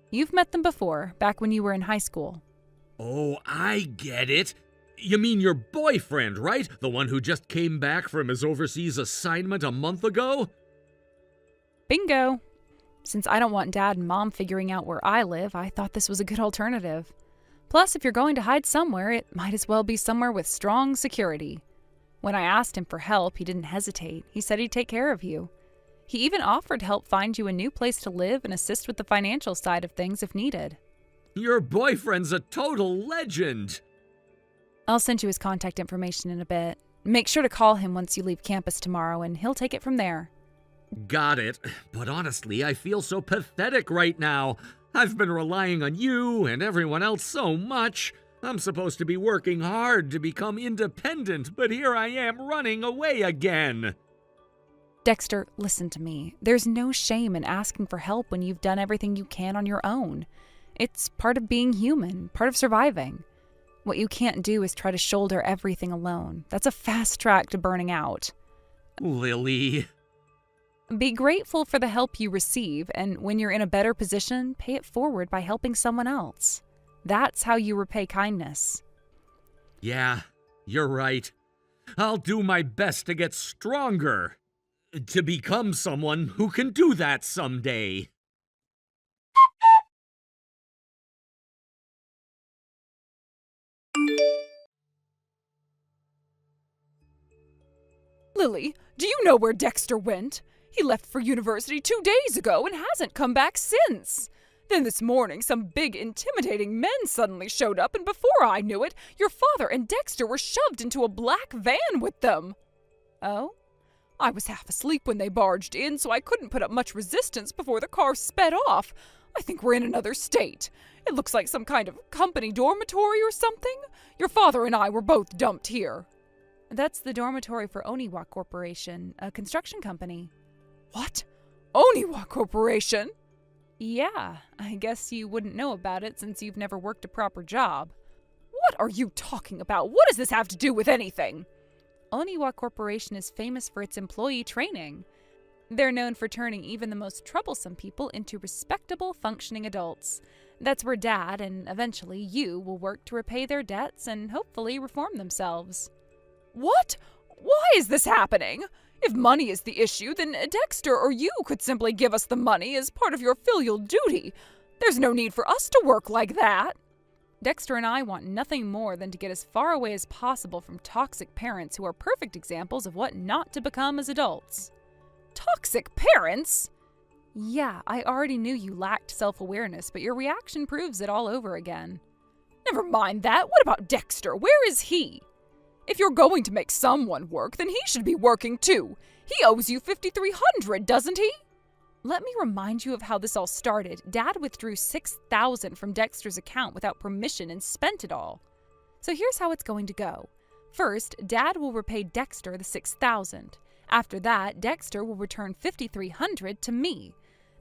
You've met them before, back when you were in high school. Oh, I get it. You mean your boyfriend, right? The one who just came back from his overseas assignment a month ago? Bingo! Since I don't want Dad and Mom figuring out where I live, I thought this was a good alternative. Plus, if you're going to hide somewhere, it might as well be somewhere with strong security. When I asked him for help, he didn't hesitate. He said he'd take care of you. He even offered to help find you a new place to live and assist with the financial side of things if needed. Your boyfriend's a total legend. I'll send you his contact information in a bit. Make sure to call him once you leave campus tomorrow, and he'll take it from there. Got it. But honestly, I feel so pathetic right now. I've been relying on you and everyone else so much. I'm supposed to be working hard to become independent, but here I am running away again. Dexter, listen to me. There's no shame in asking for help when you've done everything you can on your own. It's part of being human, part of surviving. What you can't do is try to shoulder everything alone. That's a fast track to burning out. Lily. Be grateful for the help you receive, and when you're in a better position, pay it forward by helping someone else. That's how you repay kindness. Yeah, you're right. I'll do my best to get stronger. To become someone who can do that someday. Lily, do you know where Dexter went? He left for university 2 days ago and hasn't come back since. Then this morning, some big, intimidating men suddenly showed up, and before I knew it, your father and Dexter were shoved into a black van with them. Oh? I was half asleep when they barged in, so I couldn't put up much resistance before the car sped off. I think we're in another state. It looks like some kind of company dormitory or something. Your father and I were both dumped here. That's the dormitory for Oniwa Corporation, a construction company. What? Oniwa Corporation? Yeah, I guess you wouldn't know about it since you've never worked a proper job. What are you talking about? What does this have to do with anything? Oniwa Corporation is famous for its employee training. They're known for turning even the most troublesome people into respectable, functioning adults. That's where Dad, and eventually you, will work to repay their debts and hopefully reform themselves. What? Why is this happening? If money is the issue, then Dexter or you could simply give us the money as part of your filial duty. There's no need for us to work like that. Dexter and I want nothing more than to get as far away as possible from toxic parents who are perfect examples of what not to become as adults. Toxic parents? Yeah, I already knew you lacked self-awareness, but your reaction proves it all over again. Never mind that. What about Dexter? Where is he? If you're going to make someone work, then he should be working too. He owes you $5,300, doesn't he? Let me remind you of how this all started. Dad withdrew $6,000 from Dexter's account without permission and spent it all. So here's how it's going to go. First, Dad will repay Dexter the $6,000. After that, Dexter will return $5,300 to me.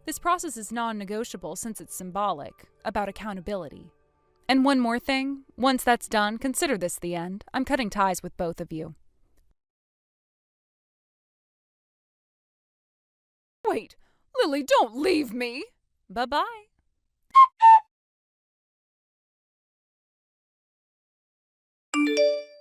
This process is non-negotiable since it's symbolic, about accountability. And one more thing, once that's done, consider this the end. I'm cutting ties with both of you. Wait, Lily, don't leave me! Bye-bye.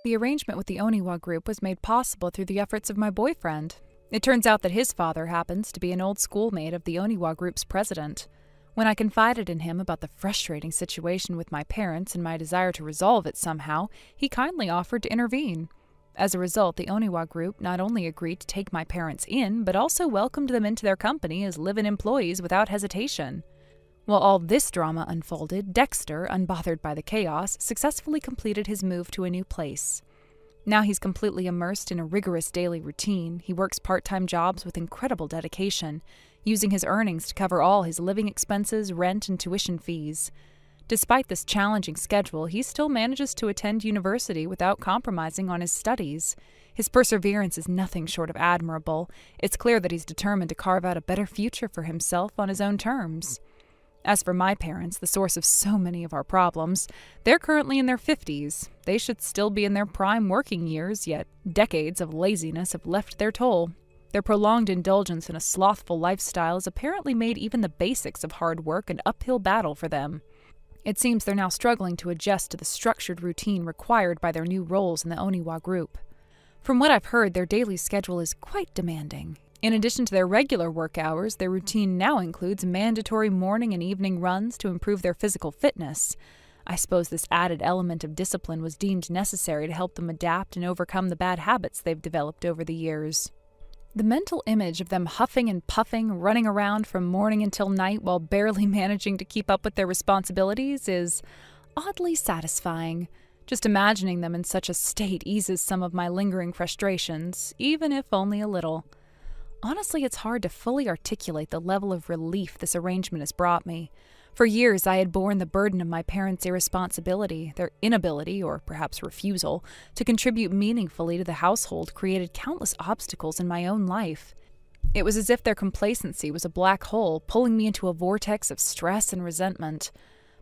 The arrangement with the Oniwa group was made possible through the efforts of my boyfriend. It turns out that his father happens to be an old schoolmate of the Oniwa group's president. When I confided in him about the frustrating situation with my parents and my desire to resolve it somehow, he kindly offered to intervene. As a result, the Oniwa group not only agreed to take my parents in, but also welcomed them into their company as live-in employees without hesitation. While all this drama unfolded, Dexter, unbothered by the chaos, successfully completed his move to a new place. Now he's completely immersed in a rigorous daily routine. He works part-time jobs with incredible dedication, using his earnings to cover all his living expenses, rent, and tuition fees. Despite this challenging schedule, he still manages to attend university without compromising on his studies. His perseverance is nothing short of admirable. It's clear that he's determined to carve out a better future for himself on his own terms. As for my parents, the source of so many of our problems, they're currently in their 50s. They should still be in their prime working years, yet decades of laziness have left their toll. Their prolonged indulgence in a slothful lifestyle has apparently made even the basics of hard work an uphill battle for them. It seems they're now struggling to adjust to the structured routine required by their new roles in the Oniwa group. From what I've heard, their daily schedule is quite demanding. In addition to their regular work hours, their routine now includes mandatory morning and evening runs to improve their physical fitness. I suppose this added element of discipline was deemed necessary to help them adapt and overcome the bad habits they've developed over the years. The mental image of them huffing and puffing, running around from morning until night while barely managing to keep up with their responsibilities is oddly satisfying. Just imagining them in such a state eases some of my lingering frustrations, even if only a little. Honestly, it's hard to fully articulate the level of relief this arrangement has brought me. For years, I had borne the burden of my parents' irresponsibility. Their inability, or perhaps refusal, to contribute meaningfully to the household created countless obstacles in my own life. It was as if their complacency was a black hole, pulling me into a vortex of stress and resentment.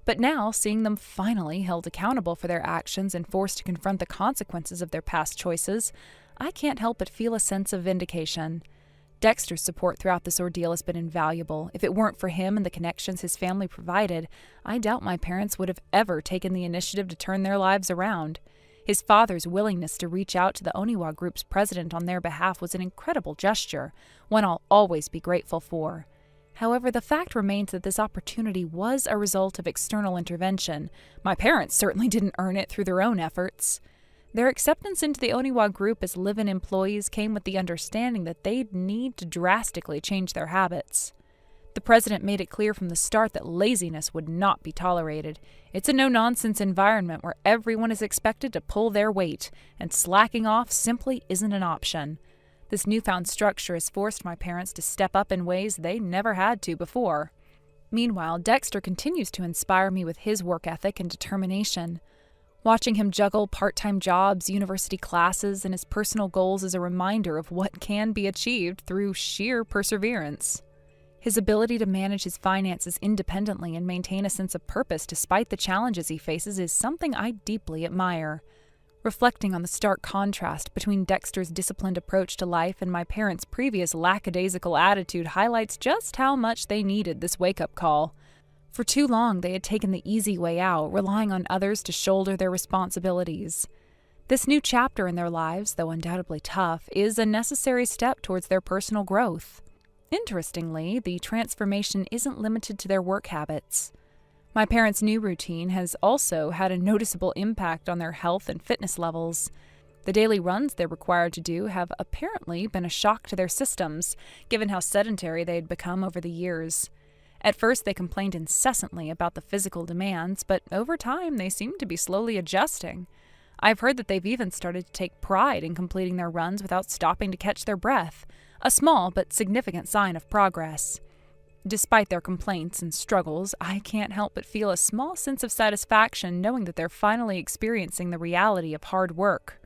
But now, seeing them finally held accountable for their actions and forced to confront the consequences of their past choices, I can't help but feel a sense of vindication. Dexter's support throughout this ordeal has been invaluable. If it weren't for him and the connections his family provided, I doubt my parents would have ever taken the initiative to turn their lives around. His father's willingness to reach out to the Oniwa Group's president on their behalf was an incredible gesture, one I'll always be grateful for. However, the fact remains that this opportunity was a result of external intervention. My parents certainly didn't earn it through their own efforts. Their acceptance into the Oniwa Group as live-in employees came with the understanding that they'd need to drastically change their habits. The president made it clear from the start that laziness would not be tolerated. It's a no-nonsense environment where everyone is expected to pull their weight, and slacking off simply isn't an option. This newfound structure has forced my parents to step up in ways they never had to before. Meanwhile, Dexter continues to inspire me with his work ethic and determination. Watching him juggle part-time jobs, university classes, and his personal goals is a reminder of what can be achieved through sheer perseverance. His ability to manage his finances independently and maintain a sense of purpose despite the challenges he faces is something I deeply admire. Reflecting on the stark contrast between Dexter's disciplined approach to life and my parents' previous lackadaisical attitude highlights just how much they needed this wake-up call. For too long, they had taken the easy way out, relying on others to shoulder their responsibilities. This new chapter in their lives, though undoubtedly tough, is a necessary step towards their personal growth. Interestingly, the transformation isn't limited to their work habits. My parents' new routine has also had a noticeable impact on their health and fitness levels. The daily runs they're required to do have apparently been a shock to their systems, given how sedentary they had become over the years. At first, they complained incessantly about the physical demands, but over time, they seemed to be slowly adjusting. I've heard that they've even started to take pride in completing their runs without stopping to catch their breath, a small but significant sign of progress. Despite their complaints and struggles, I can't help but feel a small sense of satisfaction knowing that they're finally experiencing the reality of hard work.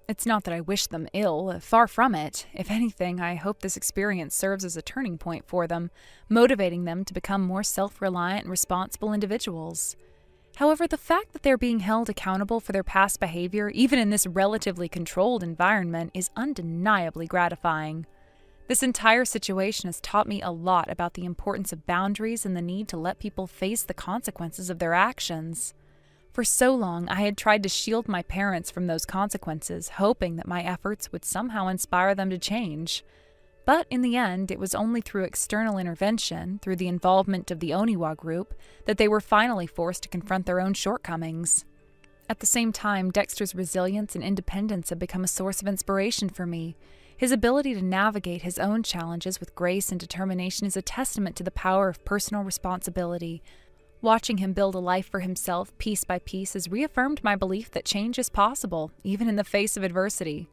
It's not that I wish them ill, far from it. If anything, I hope this experience serves as a turning point for them, motivating them to become more self-reliant and responsible individuals. However, the fact that they're being held accountable for their past behavior, even in this relatively controlled environment, is undeniably gratifying. This entire situation has taught me a lot about the importance of boundaries and the need to let people face the consequences of their actions. For so long, I had tried to shield my parents from those consequences, hoping that my efforts would somehow inspire them to change. But in the end, it was only through external intervention, through the involvement of the Oniwa group, that they were finally forced to confront their own shortcomings. At the same time, Dexter's resilience and independence have become a source of inspiration for me. His ability to navigate his own challenges with grace and determination is a testament to the power of personal responsibility. Watching him build a life for himself piece by piece has reaffirmed my belief that change is possible, even in the face of adversity.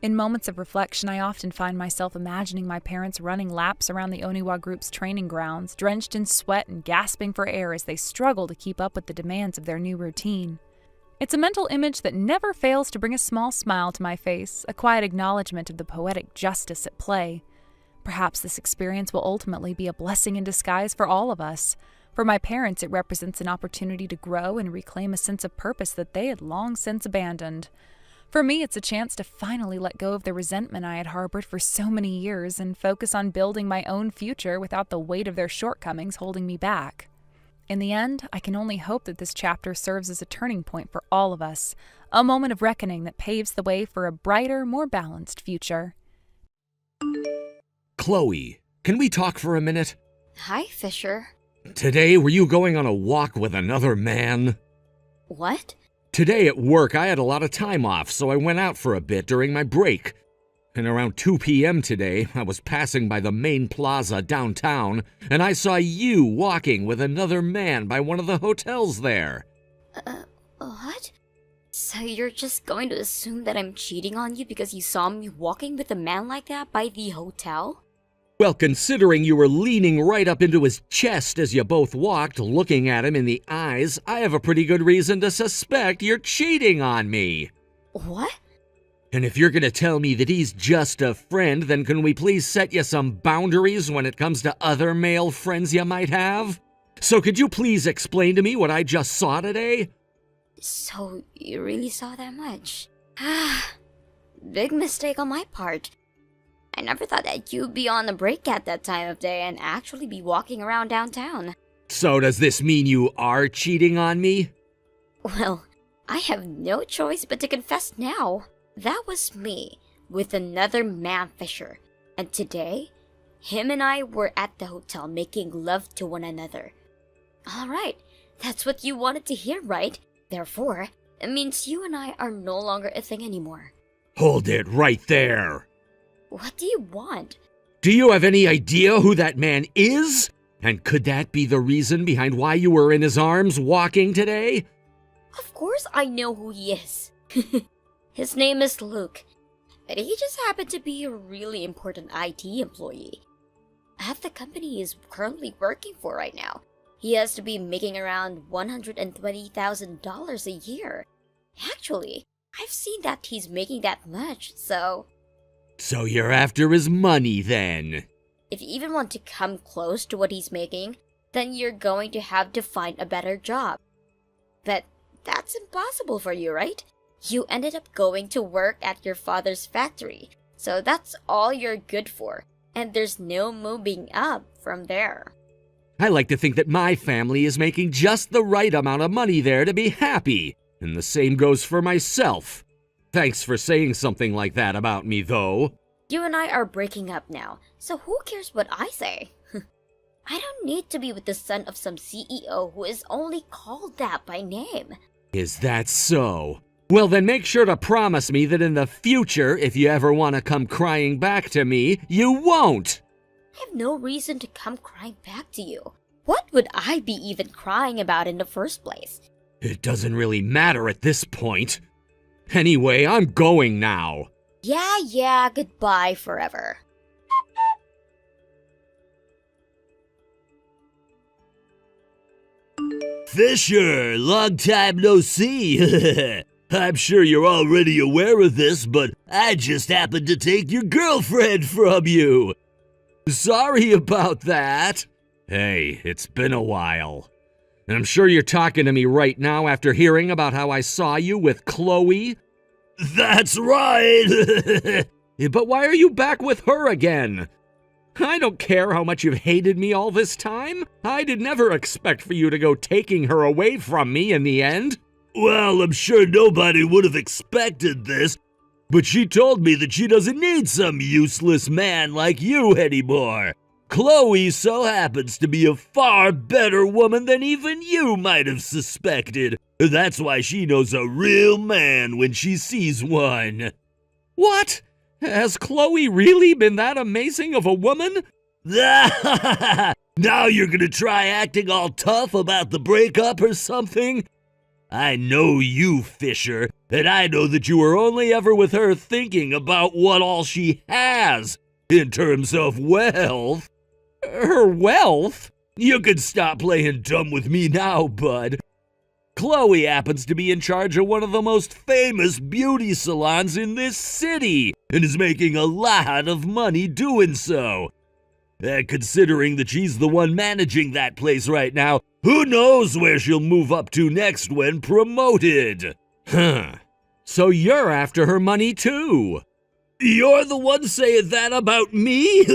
In moments of reflection, I often find myself imagining my parents running laps around the Oniwa Group's training grounds, drenched in sweat and gasping for air as they struggle to keep up with the demands of their new routine. It's a mental image that never fails to bring a small smile to my face, a quiet acknowledgement of the poetic justice at play. Perhaps this experience will ultimately be a blessing in disguise for all of us, For my parents, it represents an opportunity to grow and reclaim a sense of purpose that they had long since abandoned. For me, it's a chance to finally let go of the resentment I had harbored for so many years and focus on building my own future without the weight of their shortcomings holding me back. In the end, I can only hope that this chapter serves as a turning point for all of us, a moment of reckoning that paves the way for a brighter, more balanced future. Chloe, can we talk for a minute? Hi, Fisher. Today, were you going on a walk with another man? What? Today at work, I had a lot of time off, so I went out for a bit during my break. And around 2 p.m. today, I was passing by the main plaza downtown, and I saw you walking with another man by one of the hotels there. What? So you're just going to assume that I'm cheating on you because you saw me walking with a man like that by the hotel? Well, considering you were leaning right up into his chest as you both walked, looking at him in the eyes, I have a pretty good reason to suspect you're cheating on me. What? And if you're gonna tell me that he's just a friend, then can we please set you some boundaries when it comes to other male friends you might have? So could you please explain to me what I just saw today? So you really saw that much? Big mistake on my part. I never thought that you'd be on the break at that time of day and actually be walking around downtown. So does this mean you are cheating on me? Well, I have no choice but to confess now. That was me, with another man, Fisher. And today, him and I were at the hotel making love to one another. Alright, that's what you wanted to hear, right? Therefore, it means you and I are no longer a thing anymore. Hold it right there. What do you want? Do you have any idea who that man is? And could that be the reason behind why you were in his arms walking today? Of course I know who he is. His name is Luke, but he just happened to be a really important IT employee. At the company he is currently working for right now, he has to be making around $120,000 a year. Actually, I've seen that he's making that much, so... So you're after his money then? If you even want to come close to what he's making, then you're going to have to find a better job. But that's impossible for you, right? You ended up going to work at your father's factory, so that's all you're good for, and there's no moving up from there. I like to think that my family is making just the right amount of money there to be happy, and the same goes for myself. Thanks for saying something like that about me, though. You and I are breaking up now, so who cares what I say? I don't need to be with the son of some CEO who is only called that by name. Is that so? Well, then make sure to promise me that in the future, if you ever want to come crying back to me, you won't. I have no reason to come crying back to you. What would I be even crying about in the first place? It doesn't really matter at this point. Anyway, I'm going now. Yeah, goodbye forever. Fisher, long time no see. I'm sure you're already aware of this, but I just happened to take your girlfriend from you. Sorry about that. Hey, it's been a while. And I'm sure you're talking to me right now after hearing about how I saw you with Chloe. That's right. But why are you back with her again? I don't care how much you've hated me all this time. I did never expect for you to go taking her away from me in the end. Well, I'm sure nobody would have expected this, but she told me that she doesn't need some useless man like you anymore. Chloe so happens to be a far better woman than even you might have suspected. That's why she knows a real man when she sees one. What? Has Chloe really been that amazing of a woman? Now you're gonna try acting all tough about the breakup or something? I know you, Fisher, and I know that you were only ever with her thinking about what all she has in terms of wealth. Her wealth? You can stop playing dumb with me now, bud. Chloe happens to be in charge of one of the most famous beauty salons in this city and is making a lot of money doing so. Considering that she's the one managing that place right now, who knows where she'll move up to next when promoted? Huh. So you're after her money too? You're the one saying that about me?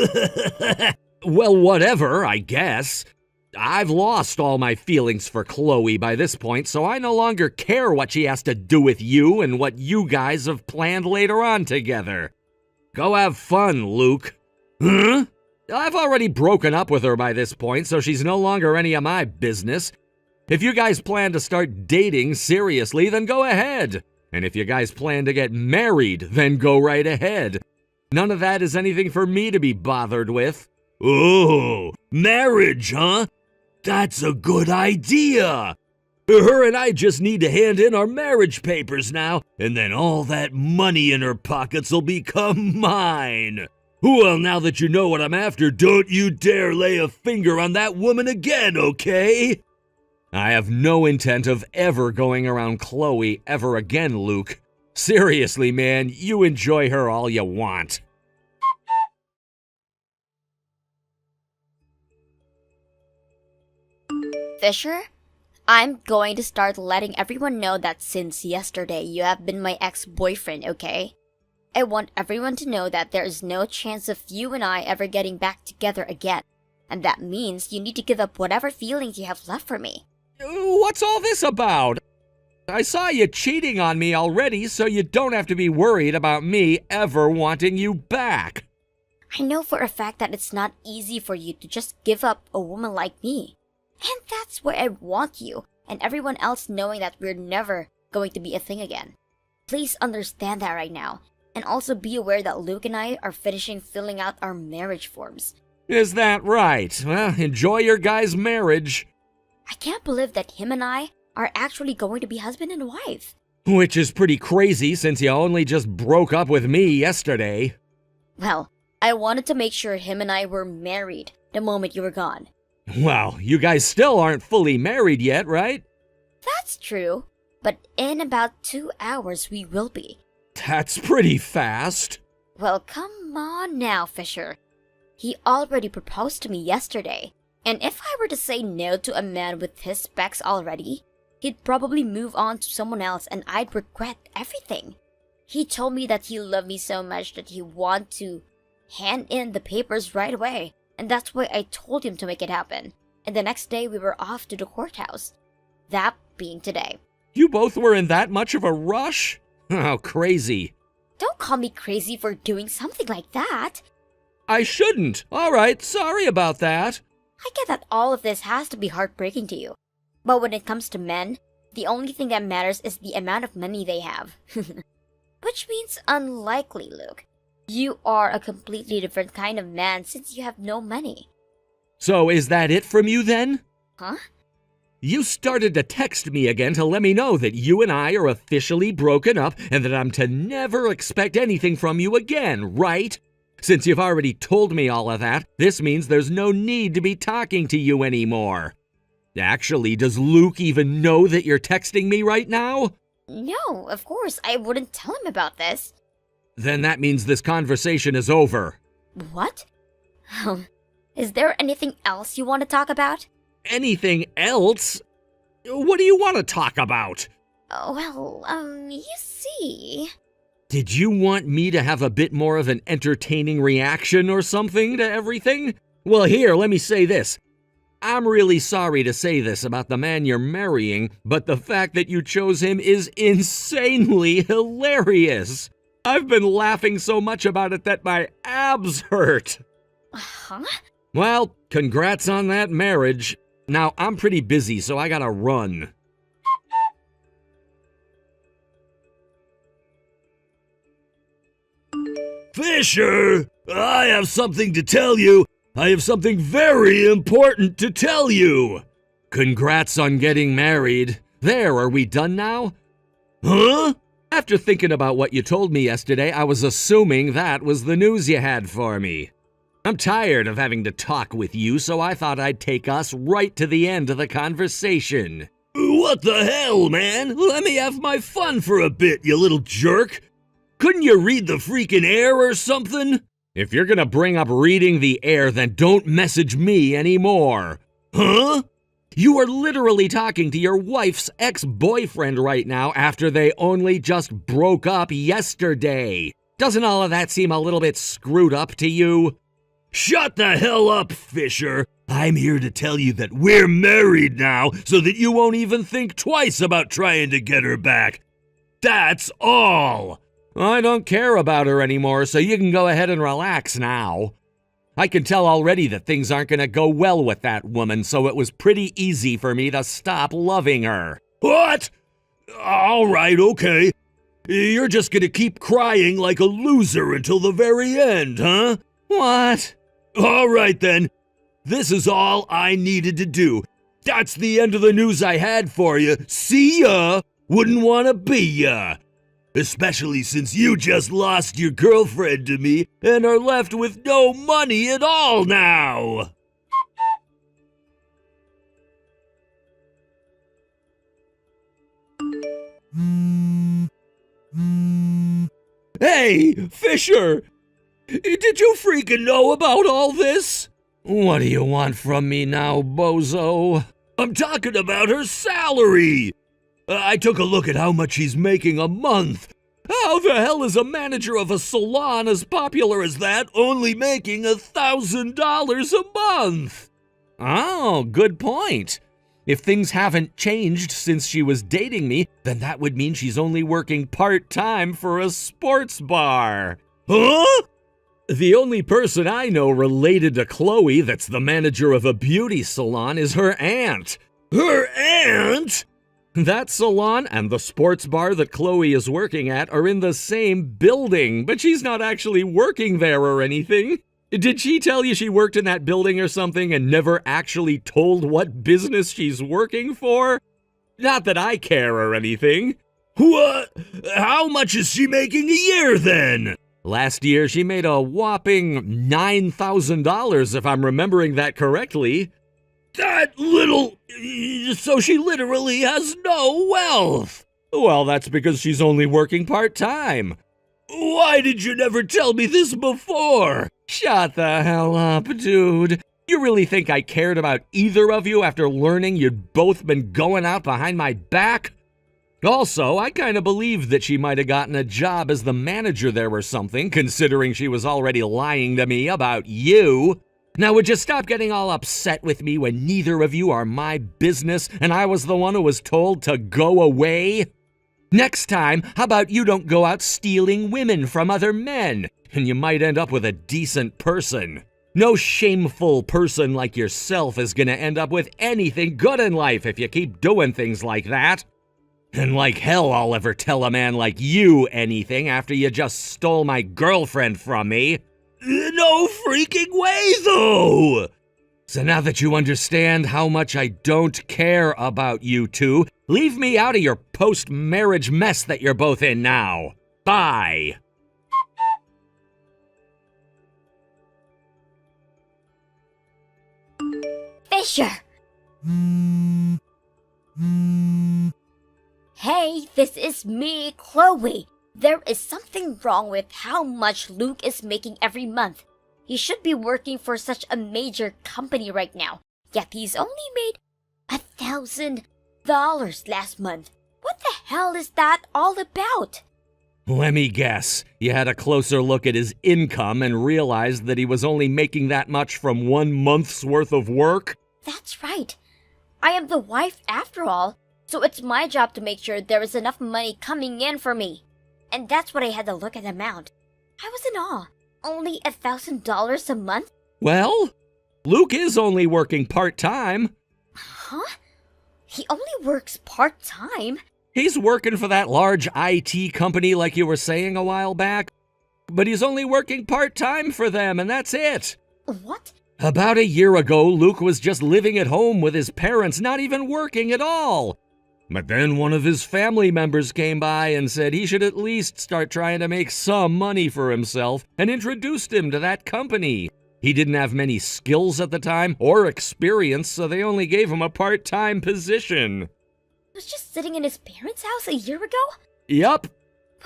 Well, whatever, I guess. I've lost all my feelings for Chloe by this point, so I no longer care what she has to do with you and what you guys have planned later on together. Go have fun, Luke. Huh? I've already broken up with her by this point, so she's no longer any of my business. If you guys plan to start dating seriously, then go ahead. And if you guys plan to get married, then go right ahead. None of that is anything for me to be bothered with. Oh, marriage, huh? That's a good idea. Her and I just need to hand in our marriage papers now, and then all that money in her pockets will become mine. Well, now that you know what I'm after, don't you dare lay a finger on that woman again, okay? I have no intent of ever going around Chloe ever again, Luke. Seriously, man, you enjoy her all you want. Fisher, I'm going to start letting everyone know that since yesterday you have been my ex-boyfriend, okay? I want everyone to know that there is no chance of you and I ever getting back together again. And that means you need to give up whatever feelings you have left for me. What's all this about? I saw you cheating on me already, so you don't have to be worried about me ever wanting you back. I know for a fact that it's not easy for you to just give up a woman like me. And that's why I want you and everyone else knowing that we're never going to be a thing again. Please understand that right now. And also be aware that Luke and I are finishing filling out our marriage forms. Is that right? Well, enjoy your guys' marriage. I can't believe that him and I are actually going to be husband and wife. Which is pretty crazy since you only just broke up with me yesterday. Well, I wanted to make sure him and I were married the moment you were gone. Well, you guys still aren't fully married yet, right? That's true, but in about 2 hours we will be. That's pretty fast. Well, come on now, Fisher. He already proposed to me yesterday, and if I were to say no to a man with his specs already, he'd probably move on to someone else and I'd regret everything. He told me that he loved me so much that he wanted to hand in the papers right away, and that's why I told him to make it happen. And the next day we were off to the courthouse. That being today. You both were in that much of a rush? How crazy. Don't call me crazy for doing something like that. I shouldn't. All right, sorry about that. I get that all of this has to be heartbreaking to you. But when it comes to men, the only thing that matters is the amount of money they have. Which means unlikely, Luke. You are a completely different kind of man since you have no money. So is that it from you then? Huh? You started to text me again to let me know that you and I are officially broken up and that I'm to never expect anything from you again, right? Since you've already told me all of that, this means there's no need to be talking to you anymore. Actually, does Luke even know that you're texting me right now? No, of course, I wouldn't tell him about this. Then that means this conversation is over. What? Is there anything else you want to talk about? Anything else? What do you want to talk about? Well, you see... Did you want me to have a bit more of an entertaining reaction or something to everything? Well, here, let me say this. I'm really sorry to say this about the man you're marrying, but the fact that you chose him is insanely hilarious. I've been laughing so much about it that my abs hurt. Huh? Well, congrats on that marriage. Now, I'm pretty busy, so I gotta run. Fisher, I have something to tell you. I have something very important to tell you. Congrats on getting married. There, are we done now? Huh? After thinking about what you told me yesterday, I was assuming that was the news you had for me. I'm tired of having to talk with you, so I thought I'd take us right to the end of the conversation. What the hell, man? Let me have my fun for a bit, you little jerk. Couldn't you read the freaking air or something? If you're gonna bring up reading the air, then don't message me anymore. Huh? You are literally talking to your wife's ex-boyfriend right now after they only just broke up yesterday. Doesn't all of that seem a little bit screwed up to you? Shut the hell up, Fisher. I'm here to tell you that we're married now so that you won't even think twice about trying to get her back. That's all. I don't care about her anymore, so you can go ahead and relax now. I can tell already that things aren't going to go well with that woman, so it was pretty easy for me to stop loving her. What? All right, okay. You're just gonna keep crying like a loser until the very end, huh? What? All right then. This is all I needed to do. That's the end of the news I had for you. See ya. Wouldn't want to be ya. Especially since you just lost your girlfriend to me and are left with no money at all now. Hey, Fisher! Did you freaking know about all this? What do you want from me now, bozo? I'm talking about her salary! I took a look at how much she's making a month. How the hell is a manager of a salon as popular as that only making $1,000 a month? Oh, good point. If things haven't changed since she was dating me, then that would mean she's only working part-time for a sports bar. Huh? The only person I know related to Chloe that's the manager of a beauty salon is her aunt. Her aunt? That salon and the sports bar that Chloe is working at are in the same building, but she's not actually working there or anything. Did she tell you she worked in that building or something and never actually told what business she's working for? Not that I care or anything. What? How much is she making a year then? Last year she made a whopping $9,000 if I'm remembering that correctly. That little... So she literally has no wealth. Well, that's because she's only working part-time. Why did you never tell me this before? Shut the hell up, dude. You really think I cared about either of you after learning you'd both been going out behind my back? Also, I kind of believed that she might have gotten a job as the manager there or something, considering she was already lying to me about you. Now, would you stop getting all upset with me when neither of you are my business and I was the one who was told to go away? Next time, how about you don't go out stealing women from other men, and you might end up with a decent person. No shameful person like yourself is gonna end up with anything good in life if you keep doing things like that. And like hell I'll ever tell a man like you anything after you just stole my girlfriend from me. No freaking way, though! So now that you understand how much I don't care about you two, leave me out of your post-marriage mess that you're both in now. Bye! Fisher! Hey, this is me, Chloe. There is something wrong with how much Luke is making every month. He should be working for such a major company right now, yet he's only made $1,000 last month. What the hell is that all about? Let me guess. You had a closer look at his income and realized that he was only making that much from 1 month's worth of work? That's right. I am the wife after all, so it's my job to make sure there is enough money coming in for me. And that's what I had to look at the amount. I was in awe. Only $1,000 a month? Well, Luke is only working part-time. Huh? He only works part-time? He's working for that large IT company like you were saying a while back. But he's only working part-time for them, and that's it. What? About a year ago, Luke was just living at home with his parents, not even working at all. But then one of his family members came by and said he should at least start trying to make some money for himself and introduced him to that company. He didn't have many skills at the time or experience, so they only gave him a part-time position. He was just sitting in his parents' house a year ago? Yup.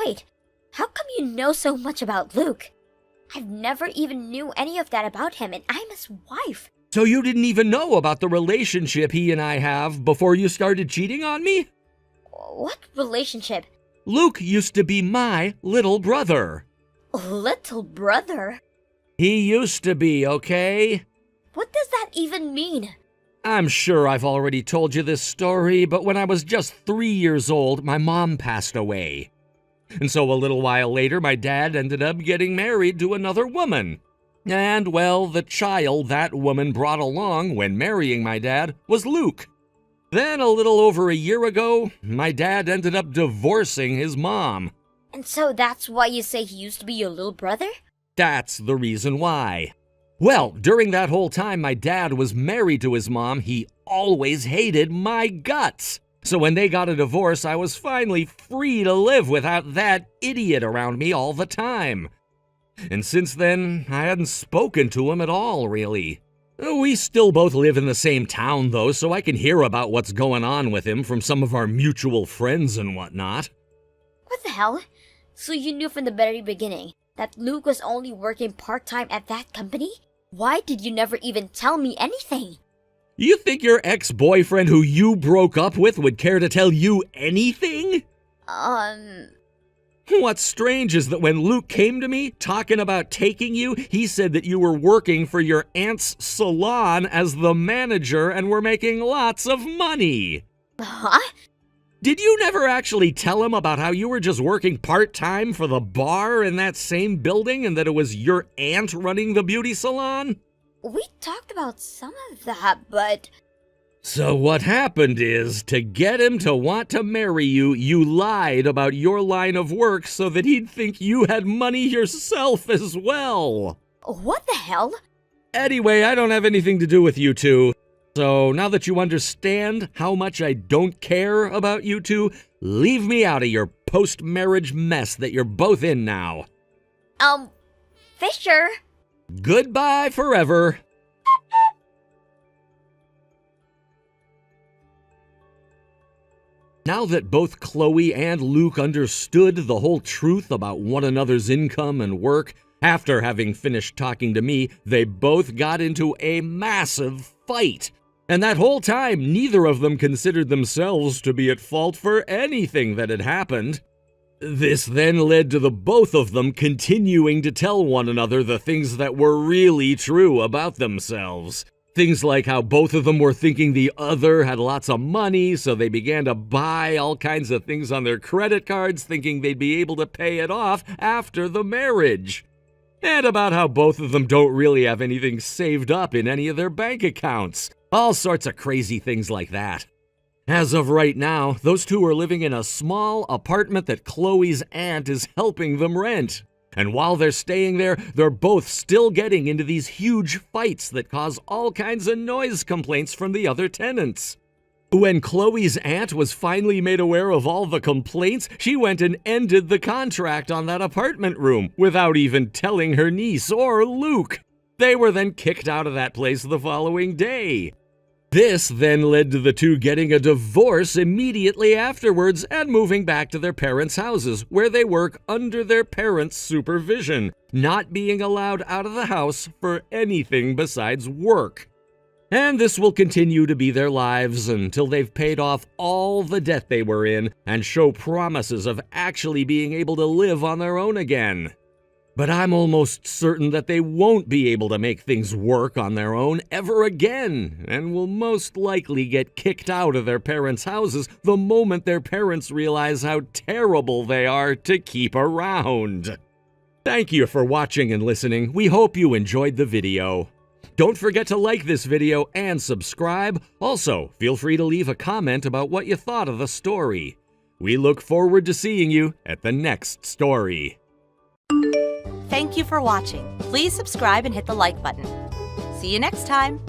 Wait, how come you know so much about Luke? I've never even knew any of that about him, and I'm his wife. So you didn't even know about the relationship he and I have before you started cheating on me? What relationship? Luke used to be my little brother. Little brother? He used to be, okay? What does that even mean? I'm sure I've already told you this story, but when I was just 3 years old, my mom passed away. And so a little while later, my dad ended up getting married to another woman. And, well, the child that woman brought along when marrying my dad was Luke. Then, a little over a year ago, my dad ended up divorcing his mom. And so that's why you say he used to be your little brother? That's the reason why. Well, during that whole time my dad was married to his mom, he always hated my guts. So when they got a divorce, I was finally free to live without that idiot around me all the time. And since then, I hadn't spoken to him at all, really. We still both live in the same town, though, so I can hear about what's going on with him from some of our mutual friends and whatnot. What the hell? So you knew from the very beginning that Luke was only working part-time at that company? Why did you never even tell me anything? You think your ex-boyfriend who you broke up with would care to tell you anything? What's strange is that when Luke came to me talking about taking you, he said that you were working for your aunt's salon as the manager and were making lots of money. Huh? Did you never actually tell him about how you were just working part-time for the bar in that same building and that it was your aunt running the beauty salon? We talked about some of that, but... So what happened is, to get him to want to marry you, you lied about your line of work so that he'd think you had money yourself as well. What the hell? Anyway, I don't have anything to do with you two. So now that you understand how much I don't care about you two, leave me out of your post-marriage mess that you're both in now. Fisher? Goodbye forever. Now that both Chloe and Luke understood the whole truth about one another's income and work, after having finished talking to me, they both got into a massive fight. And that whole time, neither of them considered themselves to be at fault for anything that had happened. This then led to the both of them continuing to tell one another the things that were really true about themselves. Things like how both of them were thinking the other had lots of money, so they began to buy all kinds of things on their credit cards, thinking they'd be able to pay it off after the marriage. And about how both of them don't really have anything saved up in any of their bank accounts. All sorts of crazy things like that. As of right now, those two are living in a small apartment that Chloe's aunt is helping them rent. And while they're staying there, they're both still getting into these huge fights that cause all kinds of noise complaints from the other tenants. When Chloe's aunt was finally made aware of all the complaints, she went and ended the contract on that apartment room without even telling her niece or Luke. They were then kicked out of that place the following day. This then led to the two getting a divorce immediately afterwards and moving back to their parents' houses, where they work under their parents' supervision, not being allowed out of the house for anything besides work. And this will continue to be their lives until they've paid off all the debt they were in and show promises of actually being able to live on their own again. But I'm almost certain that they won't be able to make things work on their own ever again, and will most likely get kicked out of their parents' houses the moment their parents realize how terrible they are to keep around. Thank you for watching and listening. We hope you enjoyed the video. Don't forget to like this video and subscribe. Also, feel free to leave a comment about what you thought of the story. We look forward to seeing you at the next story. Thank you for watching. Please subscribe and hit the like button. See you next time.